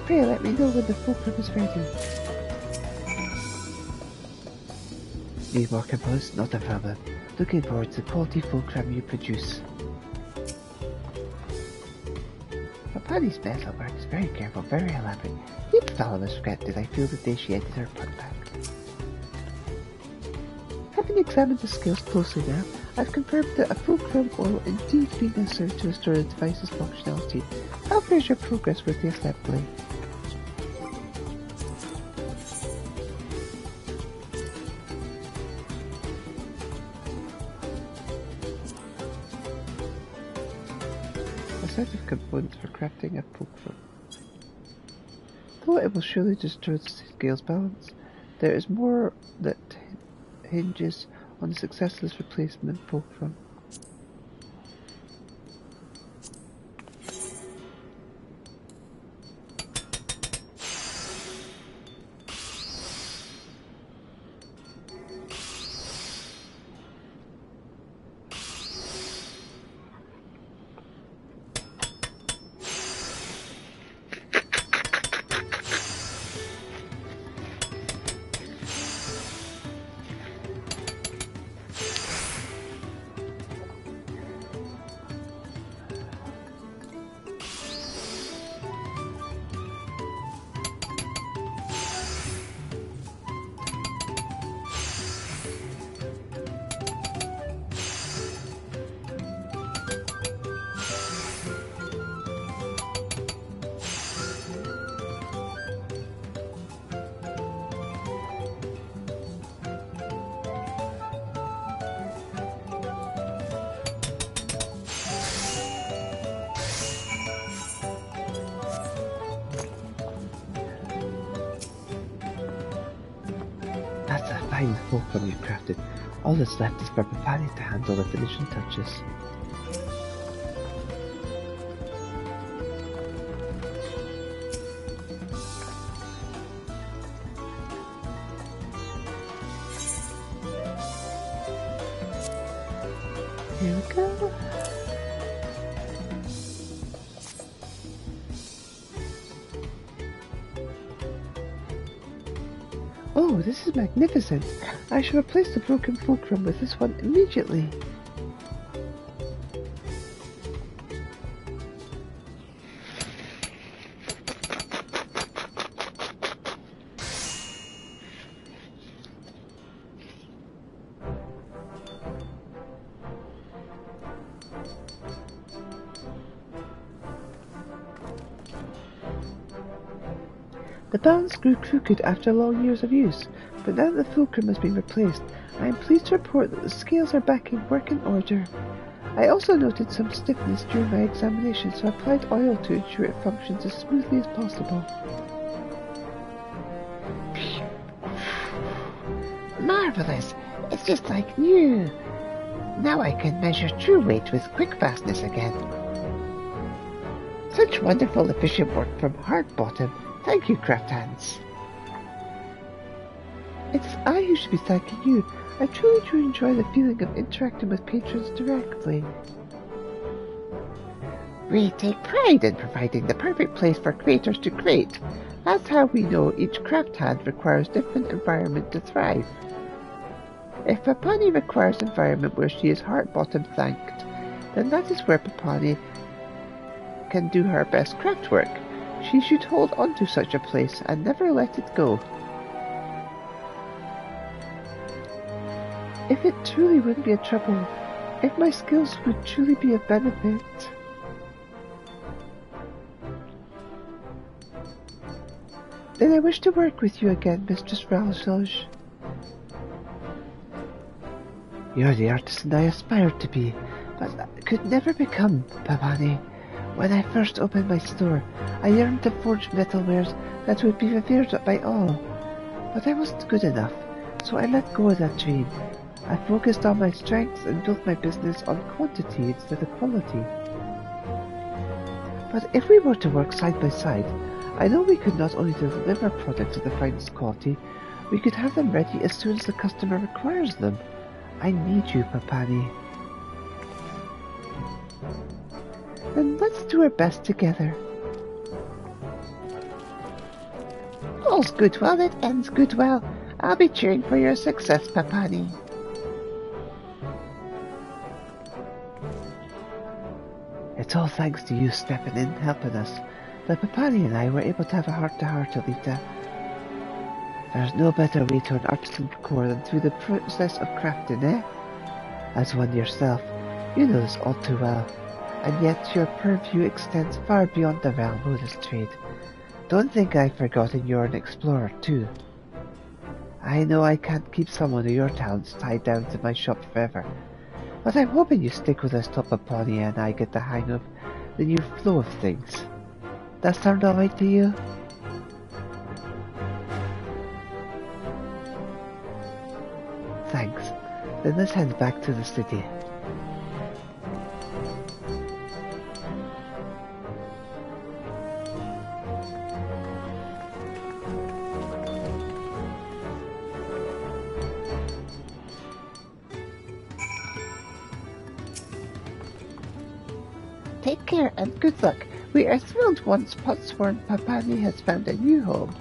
Pray let me know when the fulcrum is ready. Need more compost? Not a problem. Looking forward to the quality fulcrum you produce. Papani's metalwork is very careful, very elaborate. Deep thalamus regret did I feel the day she entered her put back. Having examined the scales closely now, I've confirmed that a fulcrum will indeed be necessary to restore the device's functionality. How far is your progress with the assembly? A set of components for crafting a fulcrum. Though it will surely destroy the scale's balance, there is more that hinges on the successless replacement fulcrum. That's a fine fulcrum you've crafted. All that's left is for Papani to handle the finishing touches. Here we go. Oh, this is magnificent. I shall replace the broken fulcrum with this one immediately. The balance grew crooked after long years of use, but now that the fulcrum has been replaced, I am pleased to report that the scales are back in working order. I also noted some stiffness during my examination, so I applied oil to ensure it functions as smoothly as possible. Marvelous! It's just like new! Now I can measure true weight with quick fastness again. Such wonderful efficient work from Hard Bottom. Thank you, craft hands. It's I who should be thanking you. I truly do enjoy the feeling of interacting with patrons directly. We take pride in providing the perfect place for creators to create. That's how we know each craft hand requires different environment to thrive. If Papani requires environment where she is heart-bottom thanked, then that is where Papani can do her best craft work. She should hold on to such a place and never let it go. If it truly wouldn't be a trouble, if my skills would truly be of benefit. Then I wish to work with you again, Mistress Ralshoj. You're the artisan I aspired to be, but could never become, Papani. When I first opened my store, I yearned to forge metalwares that would be revered by all. But I wasn't good enough, so I let go of that dream. I focused on my strengths and built my business on quantity instead of quality. But if we were to work side by side, I know we could not only deliver products of the finest quality, we could have them ready as soon as the customer requires them. I need you, Papani. Then let's do our best together. All's good while it ends good well. I'll be cheering for your success, Papani. It's all thanks to you stepping in, helping us, that Papani and I were able to have a heart-to-heart, Elita. There's no better way to an artisan core than through the process of crafting, eh? As one yourself, you know this all too well, and yet your purview extends far beyond the realm of this trade. Don't think I've forgotten you're an explorer too. I know I can't keep someone of your talents tied down to my shop forever, but I'm hoping you stick with us till Paponia and I get the hang of the new flow of things. That sound alright to you? Thanks. Then let's head back to the city. Take care and good luck. We are thrilled once Potsworn Papani has found a new home.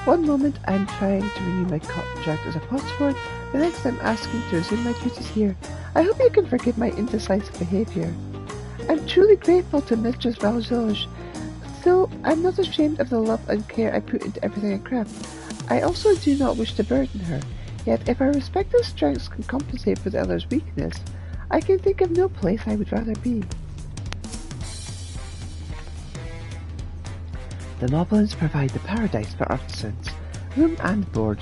One moment I'm trying to renew my contract as a Potsworn, the next I'm asking to resume my duties here. I hope you can forgive my indecisive behaviour. I'm truly grateful to Mistress Valzoj, though I'm not ashamed of the love and care I put into everything I craft. I also do not wish to burden her, yet if our respective strengths can compensate for the other's weakness, I can think of no place I would rather be. The Moblins provide the paradise for artisans, room and board,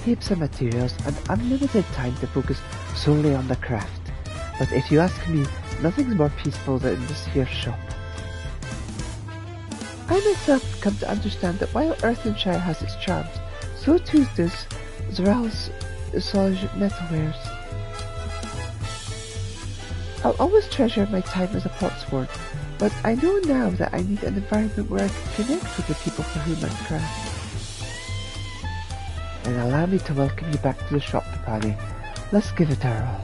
heaps of materials, and unlimited time to focus solely on the craft. But if you ask me, nothing's more peaceful than this here shop. I myself have come to understand that while Earthenshire has its charms, so too does Zral's Solj Metalwares. I'll always treasure my time as a Potsworn, but I know now that I need an environment where I can connect with the people for whom I craft. And allow me to welcome you back to the shop, Papani. Let's give it our all.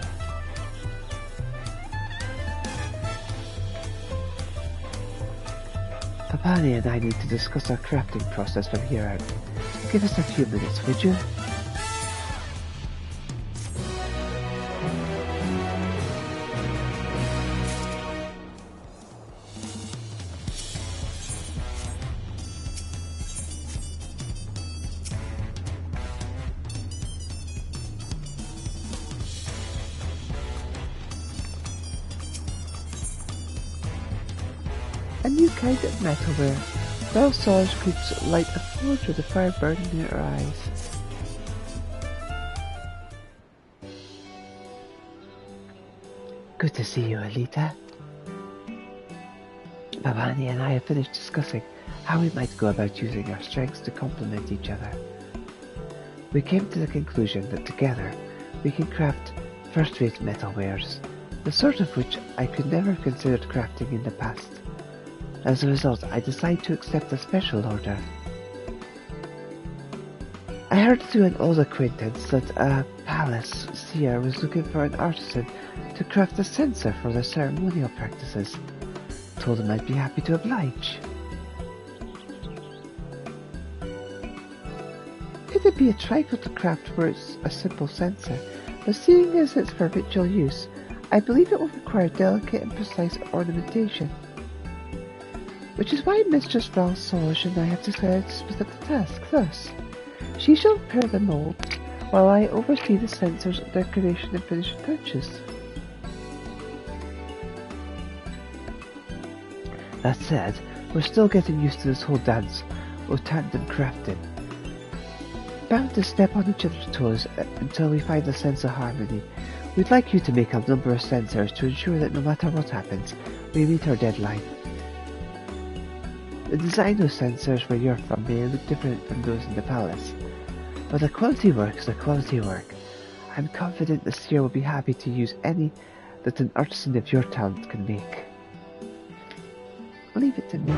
Papani and I need to discuss our crafting process from here out. Give us a few minutes, would you? A new kind of metalware. Valzoj could light a forge with the fire burning in her eyes. Good to see you, Elita. Papani and I have finished discussing how we might go about using our strengths to complement each other. We came to the conclusion that together we can craft first-rate metalwares, the sort of which I could never have considered crafting in the past. As a result, I decided to accept a special order. I heard through an old acquaintance that a palace seer was looking for an artisan to craft a censer for their ceremonial practices. Told him I'd be happy to oblige. It'd be a trifle to craft were it a simple censer, but seeing as it's for ritual use, I believe it will require delicate and precise ornamentation. Which is why Mistress Valzoj and I have decided to split up the task thus. She shall prepare the molds, while I oversee the censer's decoration and finishing touches. That said, we're still getting used to this whole dance of tandem crafting. Bound to step on each other's toes until we find a sense of harmony, We'd like you to make a number of sensors to ensure that no matter what happens, we meet our deadline. The design of sensors where you're from may look different from those in the palace, but the quality work is the quality work. I'm confident the Seer will be happy to use any that an artisan of your talent can make. Leave it to me.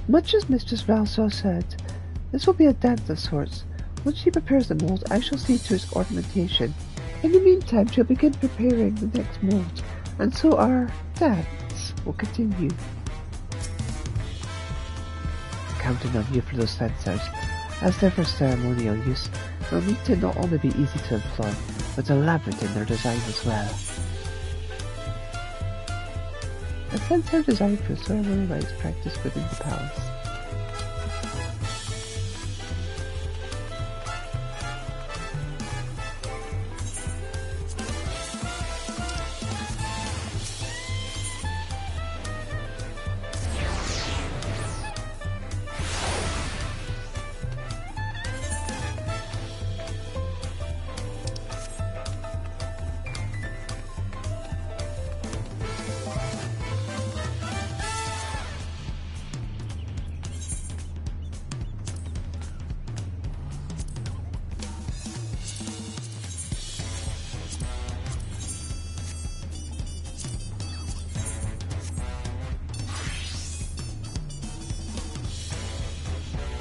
Much as Mistress Valsaw said, this will be a dance of sorts. Once she prepares the mold, I shall see to its ornamentation. In the meantime, she'll begin preparing the next mold, and so our dance will continue. Counting on you for those sensors. As they're for ceremonial use, they'll need to not only be easy to employ, but elaborate in their design as well. A sensor designed for ceremonial rites practiced within the palace.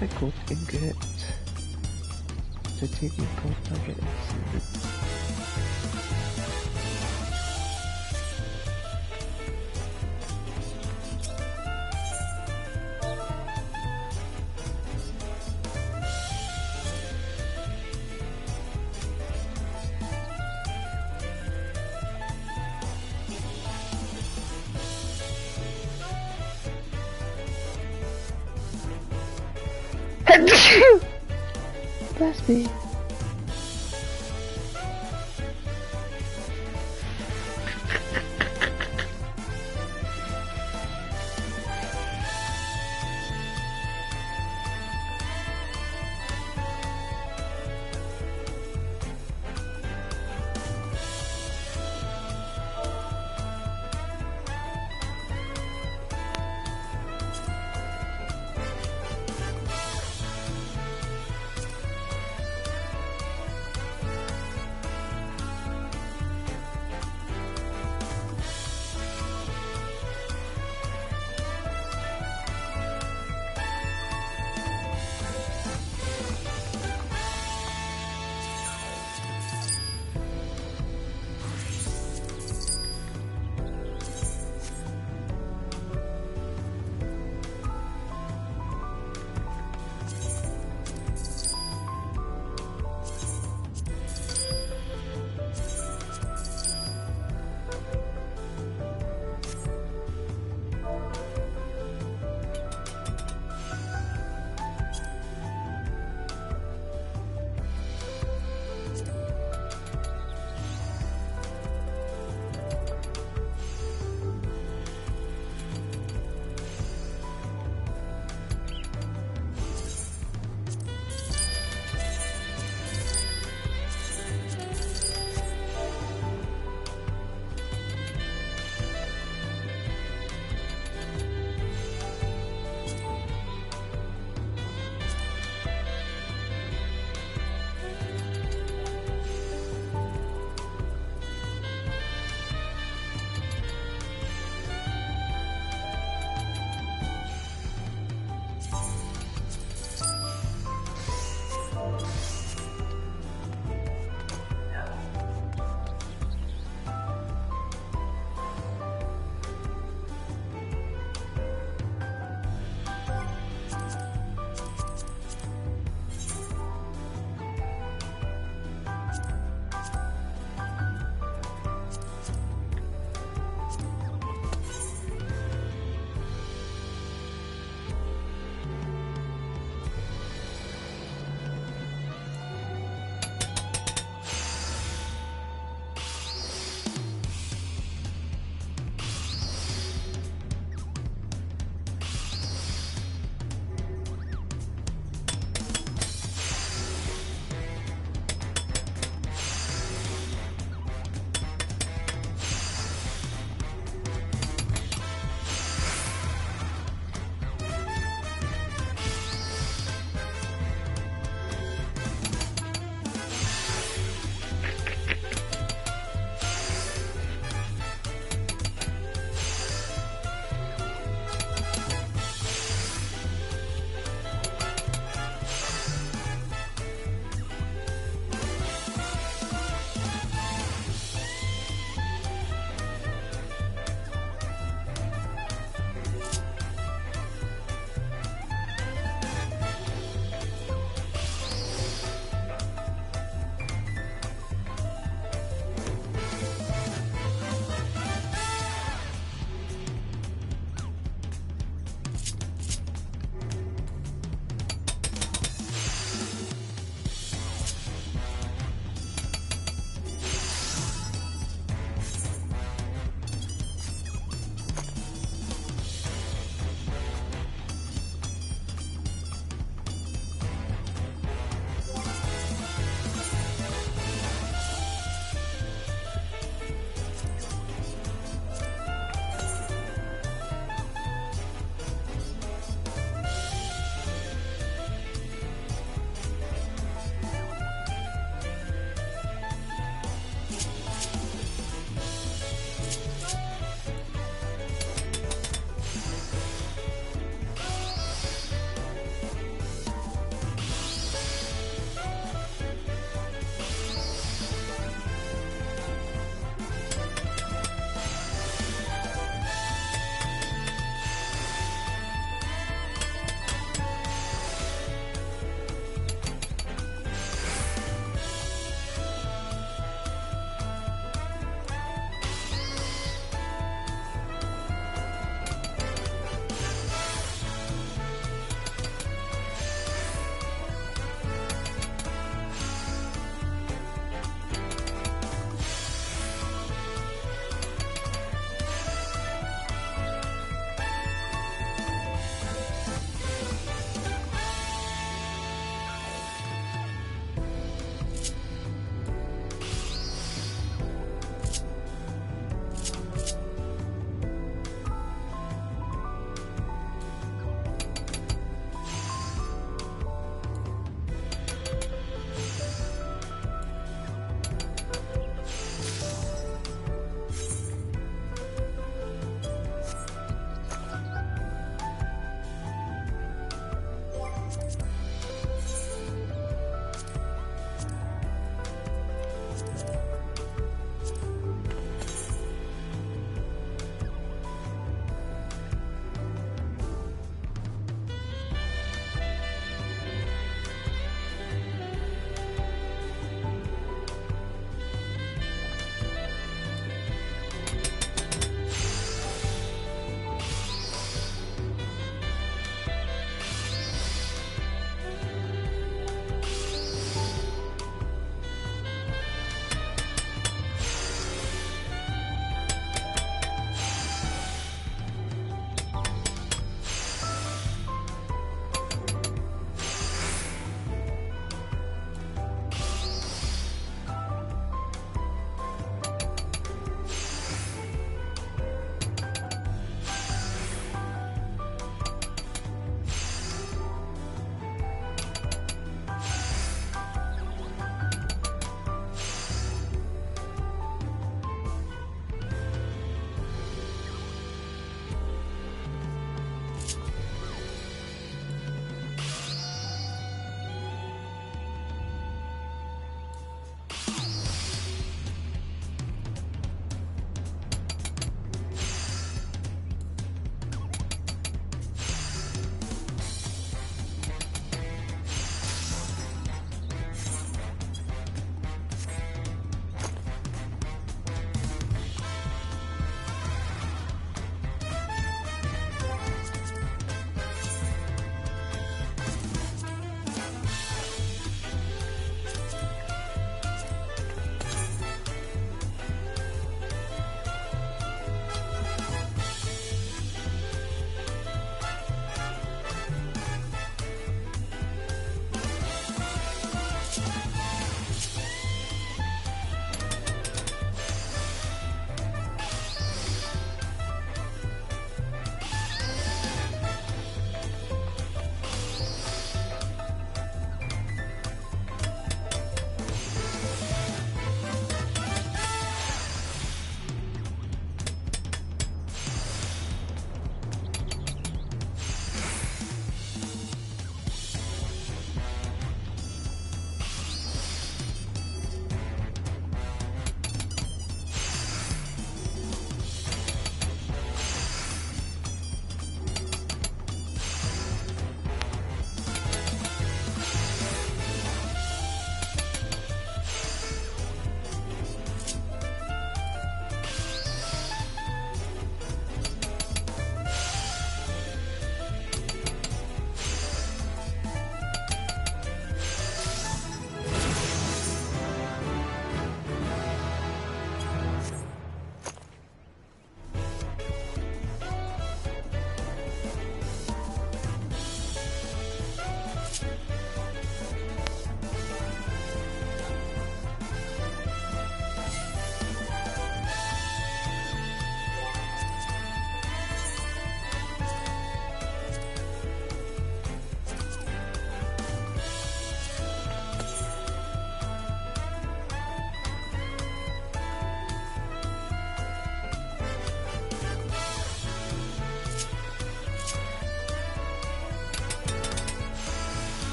A gold ingot, titanium gold nugget, and bless me.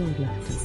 load left to me.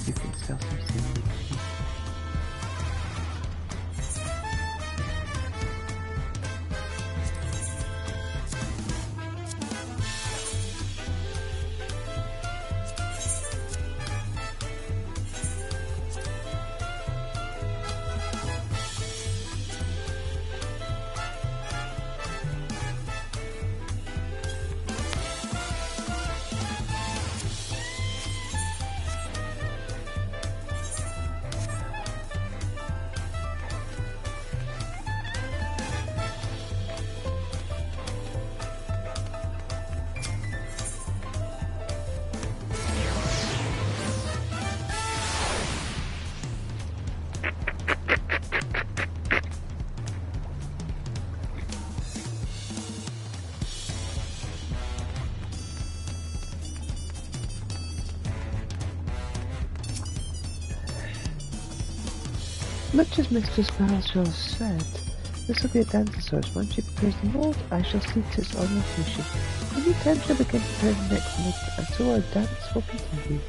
You can sell some singing. Much as Mr. Sparrow said, this will be a dinosaur's. Once she prepares the mold, I shall see to its ornamentation. In the meantime, she'll begin preparing the next mold, and so our dance will continue.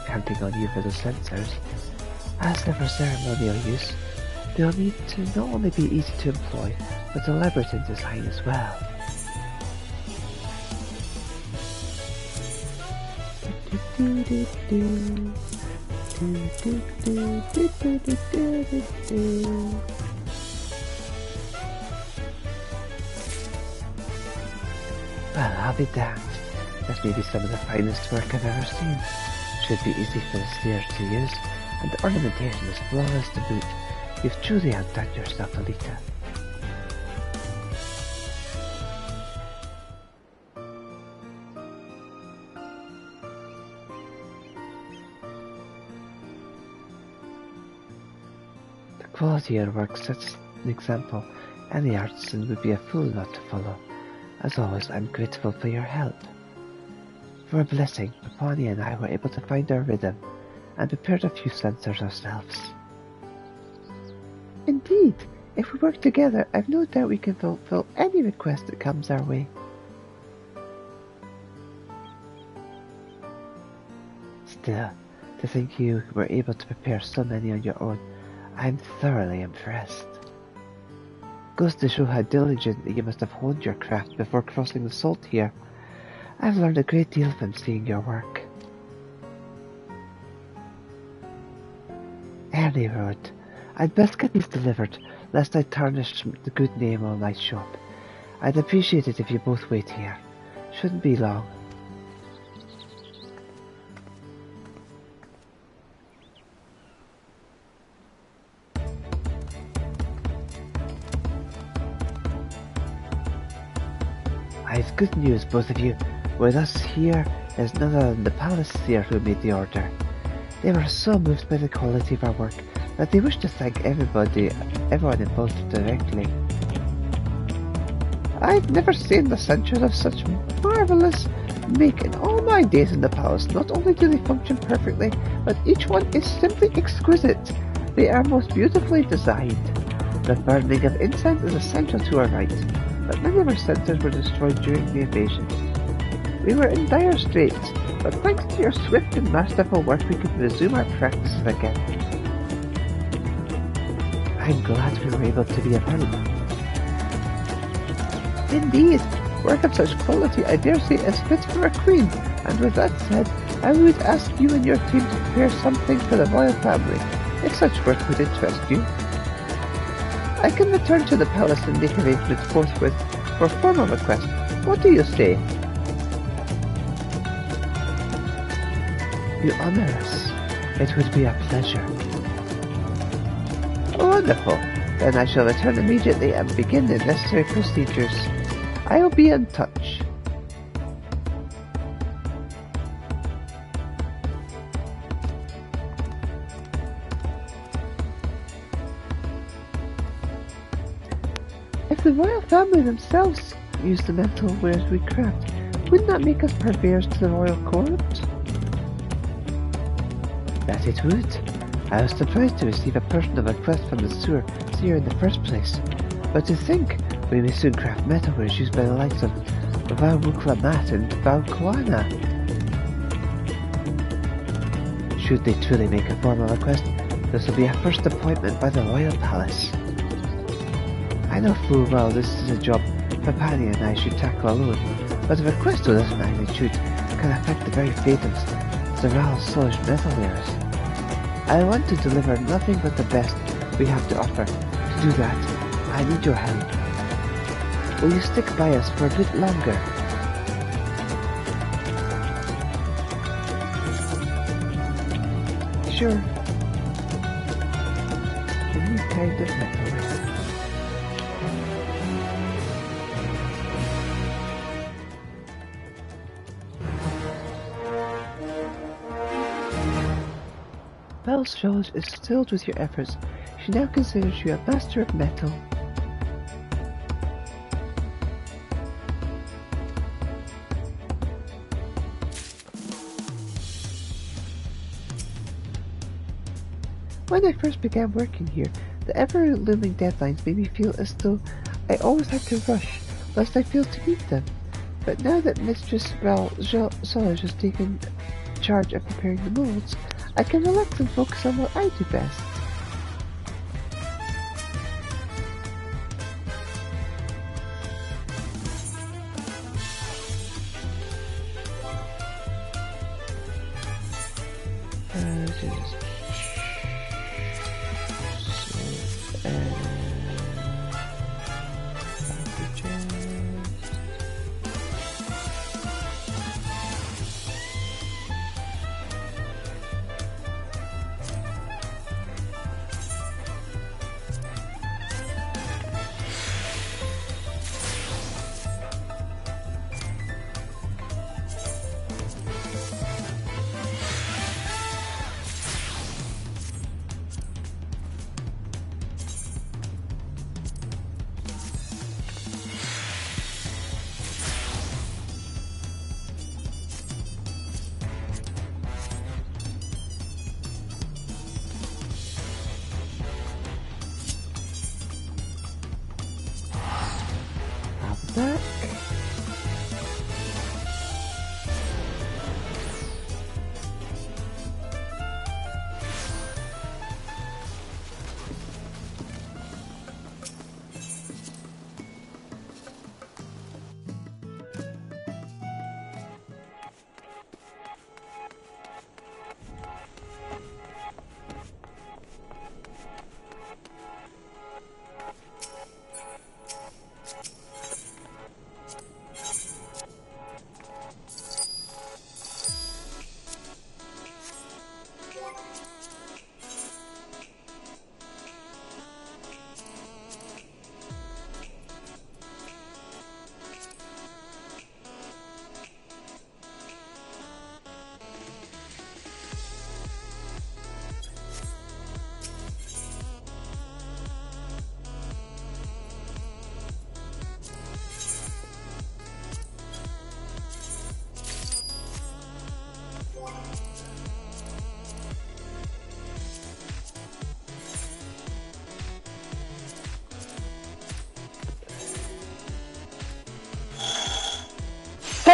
Counting on you for the sensors. As they're for ceremonial use, they'll need to not only be easy to employ, but elaborate in design as well. Well, I'll be damned. This may be some of the finest work I've ever seen. Should be easy for the steers to use, and the ornamentation is flawless to boot. You've truly outdone yourself, Elita. The quality of your work sets an example any artisan would be a fool not to follow. As always, I'm grateful for your help. For a blessing, Draconia and I were able to find our rhythm, and prepared a few sensors ourselves. Indeed, if we work together, I've no doubt we can fulfill any request that comes our way. Still, to think you were able to prepare so many on your own, I'm thoroughly impressed. Goes to show how diligently you must have honed your craft before crossing the salt here. I've learned a great deal from seeing your work. Early road. I'd best get these delivered, lest I tarnish the good name of my shop. I'd appreciate it if you both wait here. Shouldn't be long. I've good news, both of you. With us here is none other than the palace-seer who made the order. They were so moved by the quality of our work that they wish to thank everyone involved directly. I've never seen the censures of such marvellous make in all my days in the palace. Not only do they function perfectly, but each one is simply exquisite. They are most beautifully designed. The burning of incense is essential to our rite. but many of our sensors were destroyed during the invasion. We were in dire straits, but thanks to your swift and masterful work we could resume our practices again. I'm glad we were able to be of help. Indeed, work of such quality I dare say is fit for a queen, and with that said, I would ask you and your team to prepare something for the royal family, if such work would interest you. I can return to the palace and make arrangements forthwith for formal request. What do you say? You honor us. It would be a pleasure. Wonderful. Then I shall return immediately and begin the necessary procedures. I will be in touch. If the royal family themselves use the metal wares we craft, wouldn't that make us purveyors to the royal court? That it would. I was surprised to receive a personal request from the seer in the first place, but to think we may soon craft metalwares used by the likes of Valmuklamat and Valkoana. Should they truly make a formal request, this will be a first appointment by the royal palace. I know full well this is a job Papani and I should tackle alone, but a request of this magnitude can affect the very fate of Zeral Solish metalwares. I want to deliver nothing but the best we have to offer. To do that, I need your help. Will you stick by us for a bit longer? Sure. Any kind of metalware. Belle's village is filled with your efforts. She now considers you a master of metal. When I first began working here, the ever-looming deadlines made me feel as though I always had to rush, lest I failed to meet them. But now that Mistress Solage has taken charge of preparing the molds, I can relax and focus on what I do best.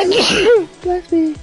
Bless me.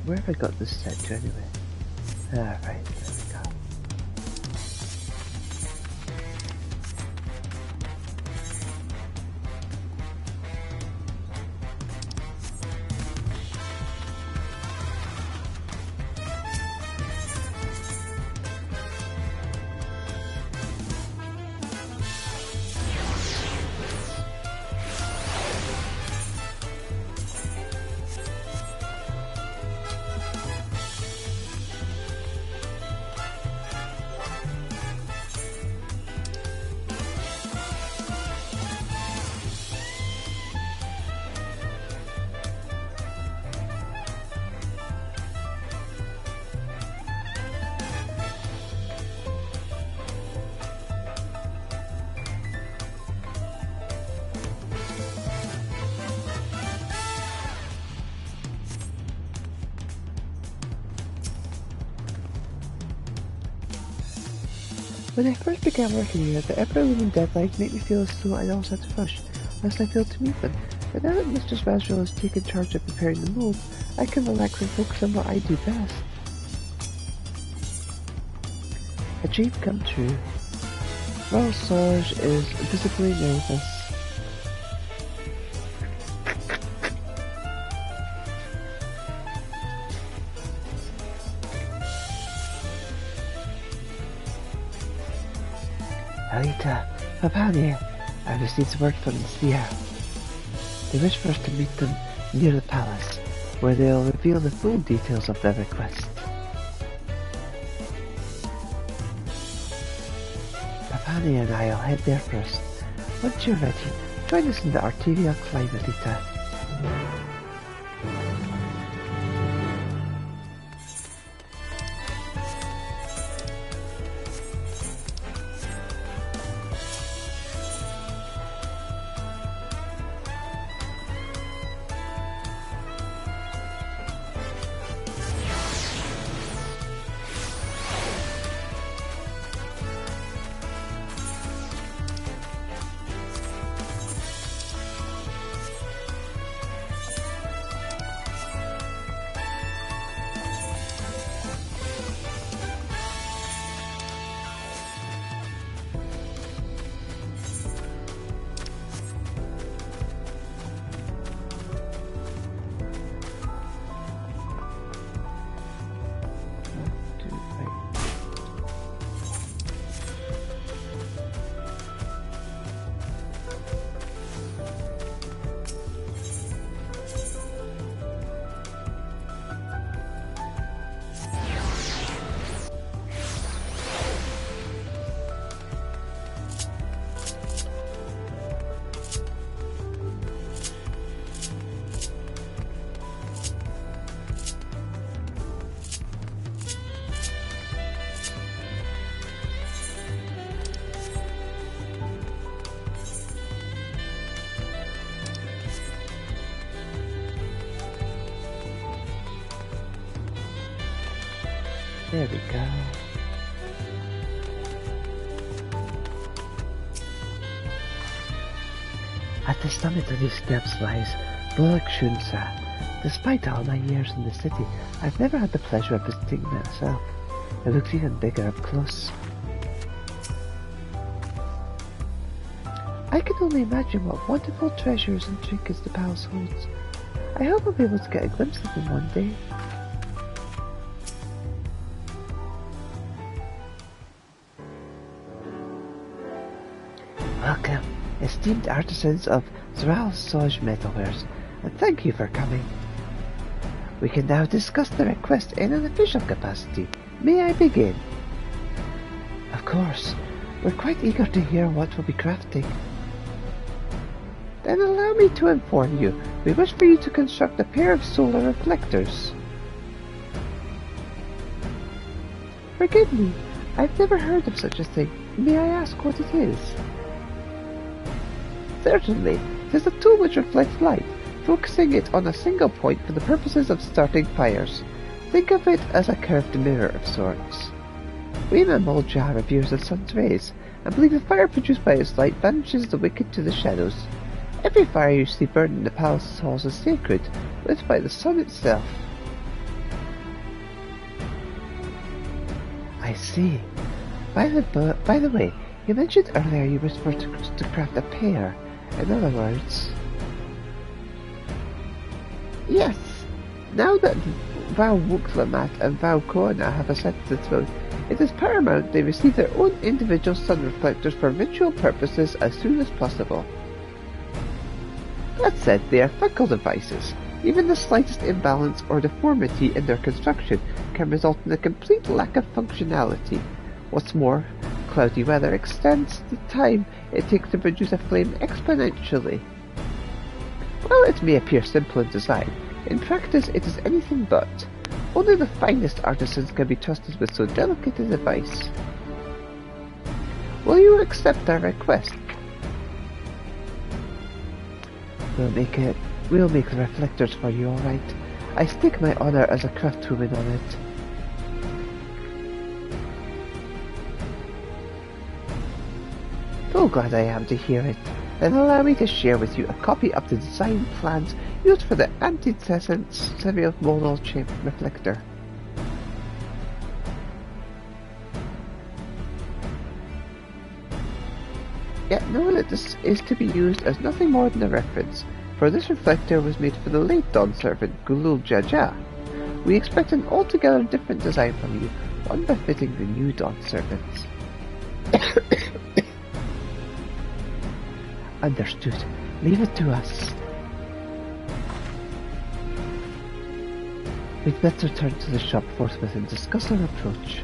Where have I got this set to anyway? Alright, there we go. When I first began working here, the ever-looming deadlines made me feel as though I always had to rush. lest I fail to meet them. But now that Mistress Razriel has taken charge of preparing the mold, I can relax and focus on what I do best. A dream come true. Royal Sarge is visibly nervous. Elita, Papania, I received word from the seer. They wish for us to meet them near the palace, where they'll reveal the full details of their request. Papania and I'll head there first. Once you're ready, join us in the arterial climb, Elita. There we go. At the summit of these steps lies Bullock Shunsa. Despite all my years in the city, I've never had the pleasure of visiting myself. It looks even bigger up close. I can only imagine what wonderful treasures and trinkets the palace holds. I hope I'll be able to get a glimpse of them one day. Welcome, esteemed artisans of Draconia Elita metalwares, and thank you for coming. We can now discuss the request in an official capacity. May I begin? Of course. We're quite eager to hear what we'll be crafting. Then allow me to inform you. We wish for you to construct a pair of solar reflectors. Forgive me. I've never heard of such a thing. May I ask what it is? Certainly, it is a tool which reflects light, focusing it on a single point for the purposes of starting fires. Think of it as a curved mirror of sorts. Rima Molja reveres the sun's rays, and believes the fire produced by its light banishes the wicked to the shadows. Every fire you see burning in the palace's halls is sacred, lit by the sun itself. I see. By the way, you mentioned earlier you wished for to craft a pair. In other words... Yes! Now that Val Wuklamat and Val Kona have ascended the throne, it is paramount they receive their own individual sun reflectors for ritual purposes as soon as possible. That said, they are fickle devices. Even the slightest imbalance or deformity in their construction can result in a complete lack of functionality. What's more, cloudy weather extends the time it takes to produce a flame exponentially. While it may appear simple in design, in practice it is anything but. Only the finest artisans can be trusted with so delicate a device. Will you accept our request? We'll make the reflectors for you, alright. I stake my honor as a craftswoman on it. So glad I am to hear it. then allow me to share with you a copy of the design plans used for the antecedent serial model shape reflector. Yet know that this is to be used as nothing more than a reference, for this reflector was made for the late Dawn servant Gulul Jaja. We expect an altogether different design from you, one befitting the new Dawn servants. Understood. Leave it to us. We'd better return to the shop forthwith and discuss our approach.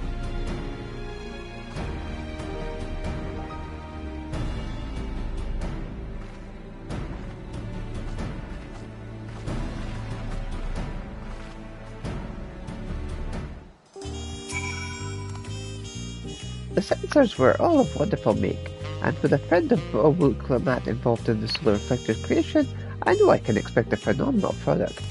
The sensors were all of wonderful make, and with a friend of Wukla involved in the solar reflector creation, I know I can expect a phenomenal product.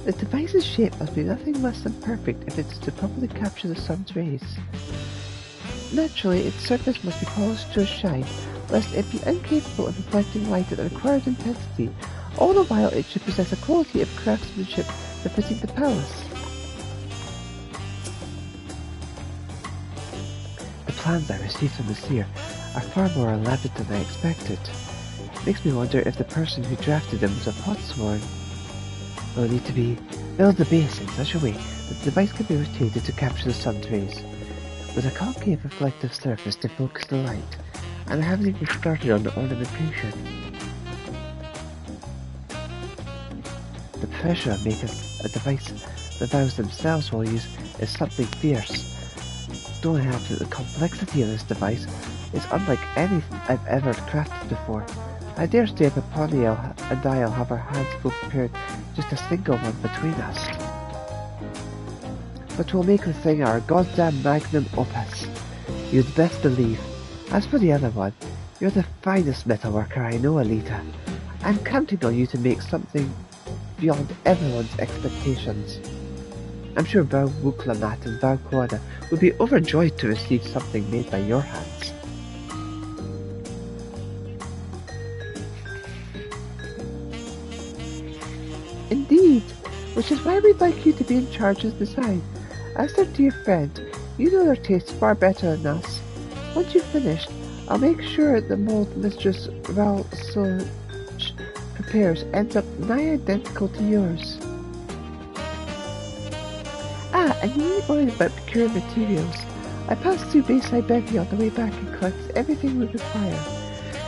The device's shape must be nothing less than perfect if it is to properly capture the sun's rays. Naturally, its surface must be polished to a shine, lest it be incapable of reflecting light at the required intensity. All the while it should possess a quality of craftsmanship befitting the palace. The plans I received from the seer are far more elaborate than I expected. Makes me wonder if the person who drafted them was a potsworn. Will need to be build the base in such a way that the device can be rotated to capture the sun's rays, with a concave reflective surface to focus the light, and I haven't even started on the ornamentation. The pressure of making a device the vows themselves will use is something fierce. Don't have that the complexity of this device is unlike anything I've ever crafted before. I dare say Paponiel and I'll have our hands full prepared just a single one between us. But we'll make the thing our goddamn magnum opus. You'd best believe. As for the other one, you're the finest metalworker I know, Elita. I'm counting on you to make something beyond everyone's expectations. I'm sure Val Wuklamat and Val Quada would be overjoyed to receive something made by your hands. Indeed, which is why we'd like you to be in charge of the design. As their dear friend, you know their tastes far better than us. Once you've finished, I'll make sure the mold Mistress Val prepares ends up nigh identical to yours. And you need worry about procuring materials. I passed through Bayside Bevy on the way back and collected everything we require.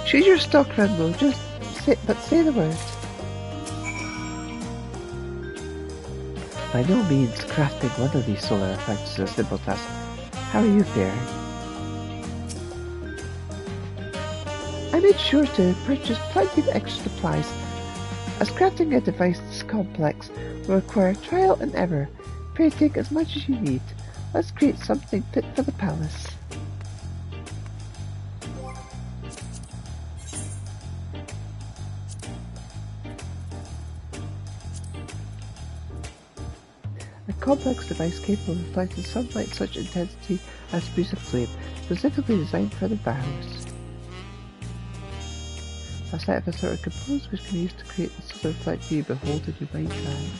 Should your stock run low, just say the word. By no means crafting one of these solar effects is a simple task. How are you faring? I made sure to purchase plenty of extra supplies, as crafting a device this complex will require trial and error. Pray take as much as you need. Let's create something fit for the palace. A complex device capable of reflecting sunlight such intensity as to produce a flame, specifically designed for the vows. A set of assorted components which can be used to create the solar reflect you behold in your mind's eye.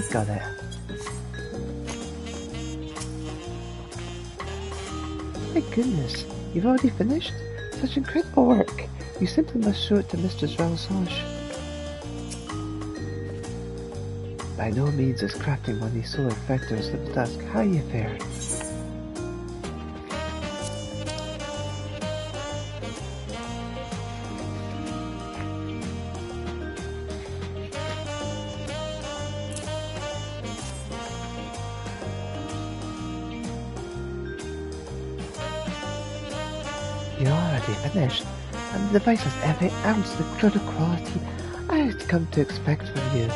got it. My goodness, you've already finished? Such incredible work. You simply must show it to Mistress Valsage. By no means is crafting one of these solar reflectors the task. How you fare? You're already finished, and the device has every ounce of the good quality I had come to expect from you.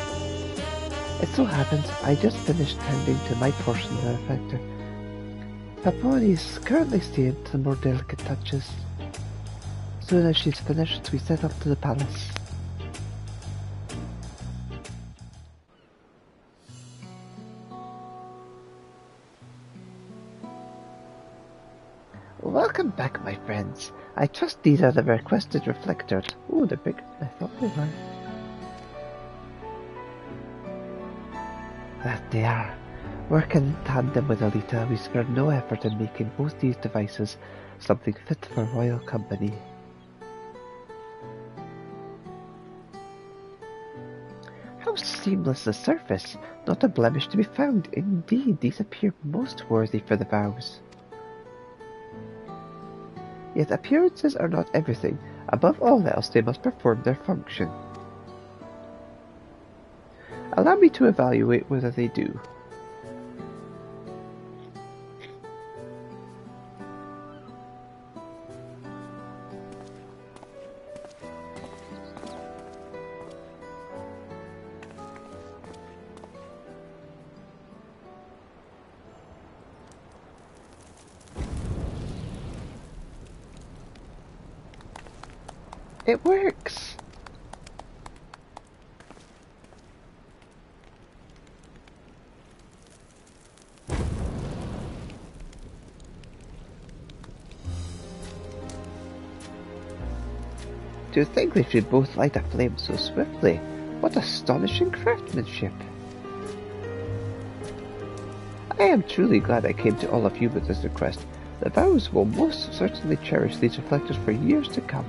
It so happens I just finished tending to my portion of the reflector. Paponi is currently seeing to the more delicate touches. Soon as she's finished, we set off to the palace. Welcome back, my friends. I trust these are the requested reflectors. Ooh, they're bigger than I thought they were. That they are. Working in tandem with Elita, we spared no effort in making both these devices something fit for royal company. How seamless the surface! Not a blemish to be found. Indeed, these appear most worthy for the vows. Yet appearances are not everything. Above all else, they must perform their function. Allow me to evaluate whether they do. It works! To think they should both light a flame so swiftly. What astonishing craftsmanship! I am truly glad I came to all of you with this request. The vows will most certainly cherish these reflectors for years to come.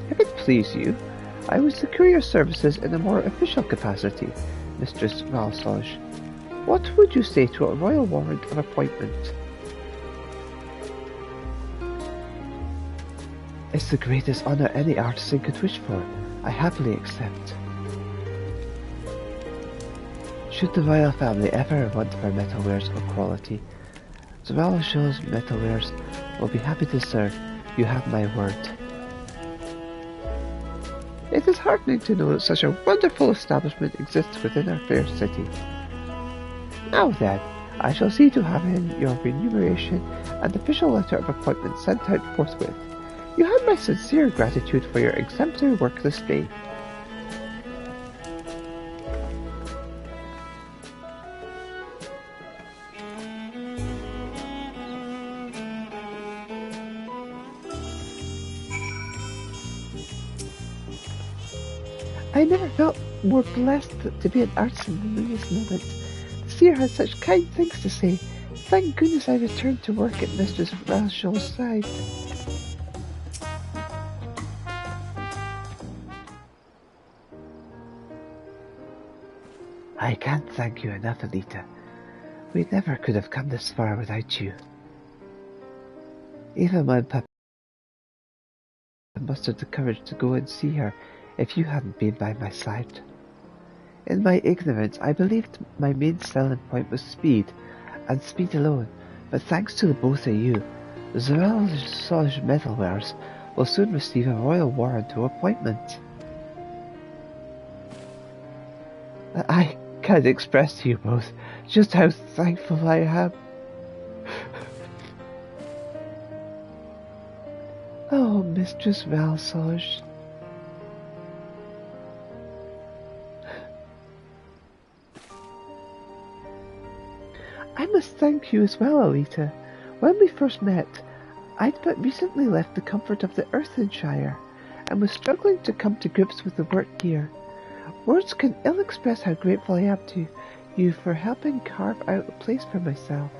If it please you, I would secure your services in a more official capacity, Mistress Valsage. What would you say to a royal warrant of appointment? It's the greatest honour any artisan could wish for. I happily accept. Should the royal family ever want for metalwares of quality, the Valage's metalwares will be happy to serve. You have my word. It is heartening to know that such a wonderful establishment exists within our fair city. Now then, I shall see to having your remuneration and official letter of appointment sent out forthwith. You have my sincere gratitude for your exemplary work this day. I never felt more blessed to be an artisan than this moment. The seer has such kind things to say. Thank goodness I returned to work at Mistress Valshage's side. I can't thank you enough, Elita. We never could have come this far without you. Even my papa mustered the courage to go and see her if you hadn't been by my side. In my ignorance, I believed my main selling point was speed, and speed alone, but thanks to the both of you, the Valsage metalwares will soon receive a royal warrant of appointment. I can't express to you both just how thankful I am. Oh, Mistress Valsage. I must thank you as well, Elita. When we first met, I'd but recently left the comfort of the Earthenshire, and was struggling to come to grips with the work here. Words can ill express how grateful I am to you for helping carve out a place for myself.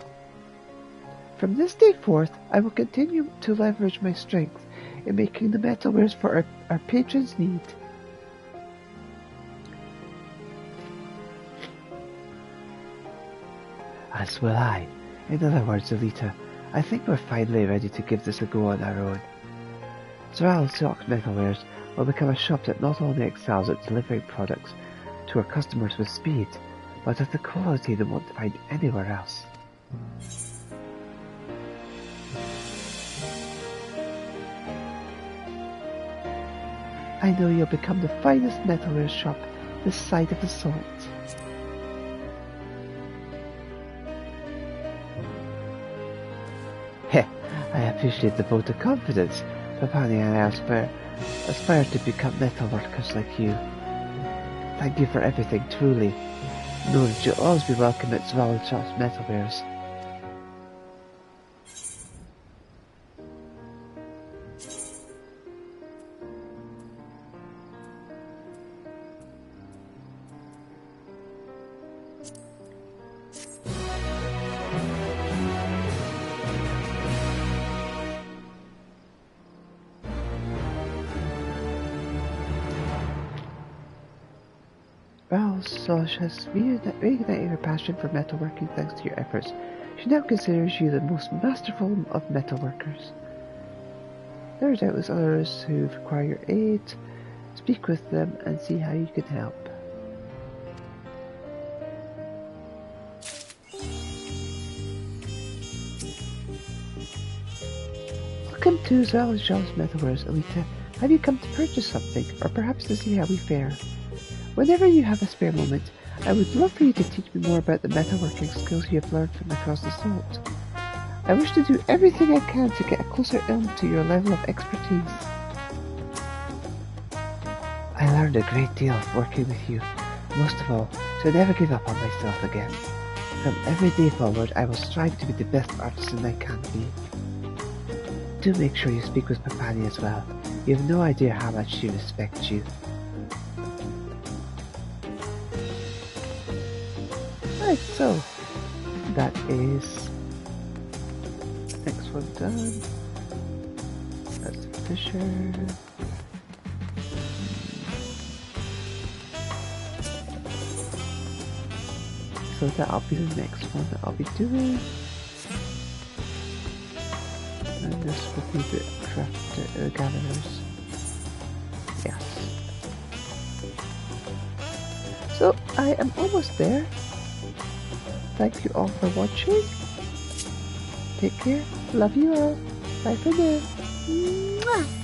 From this day forth, I will continue to leverage my strength in making the metalwares for our patrons' need. As will I. In other words, Elita, I think we're finally ready to give this a go on our own. Draconia Elita Metalwares will become a shop that not only excels at delivering products to our customers with speed, but of the quality they won't find anywhere else. I know you'll become the finest metalware shop this side of the salt. Heh, I appreciate the vote of confidence. Papani and I aspire to become metalworkers like you. Thank you for everything, truly. Know that you'll always be welcome at Draconia Metalwares. Well, Sosh has reignited her passion for metalworking thanks to your efforts. She now considers you the most masterful of metalworkers. There are doubtless others who require your aid. Speak with them and see how you can help. Welcome to Draconia Metalwares, Elita. Have you come to purchase something, or perhaps to see how we fare? Whenever you have a spare moment, I would love for you to teach me more about the metalworking skills you have learned from across the salt. I wish to do everything I can to get a closer in to your level of expertise. I learned a great deal working with you, most of all, to never give up on myself again. From every day forward, I will strive to be the best artisan I can be. Do make sure you speak with Papani as well. You have no idea how much she respects you. Right, so that is next one done. That's the Fisher. So that'll be the next one that I'll be doing. And this will be the crafter gatherers. Yes. So I am almost there. Thank you all for watching. Take care. Love you all. Bye for now. Mwah!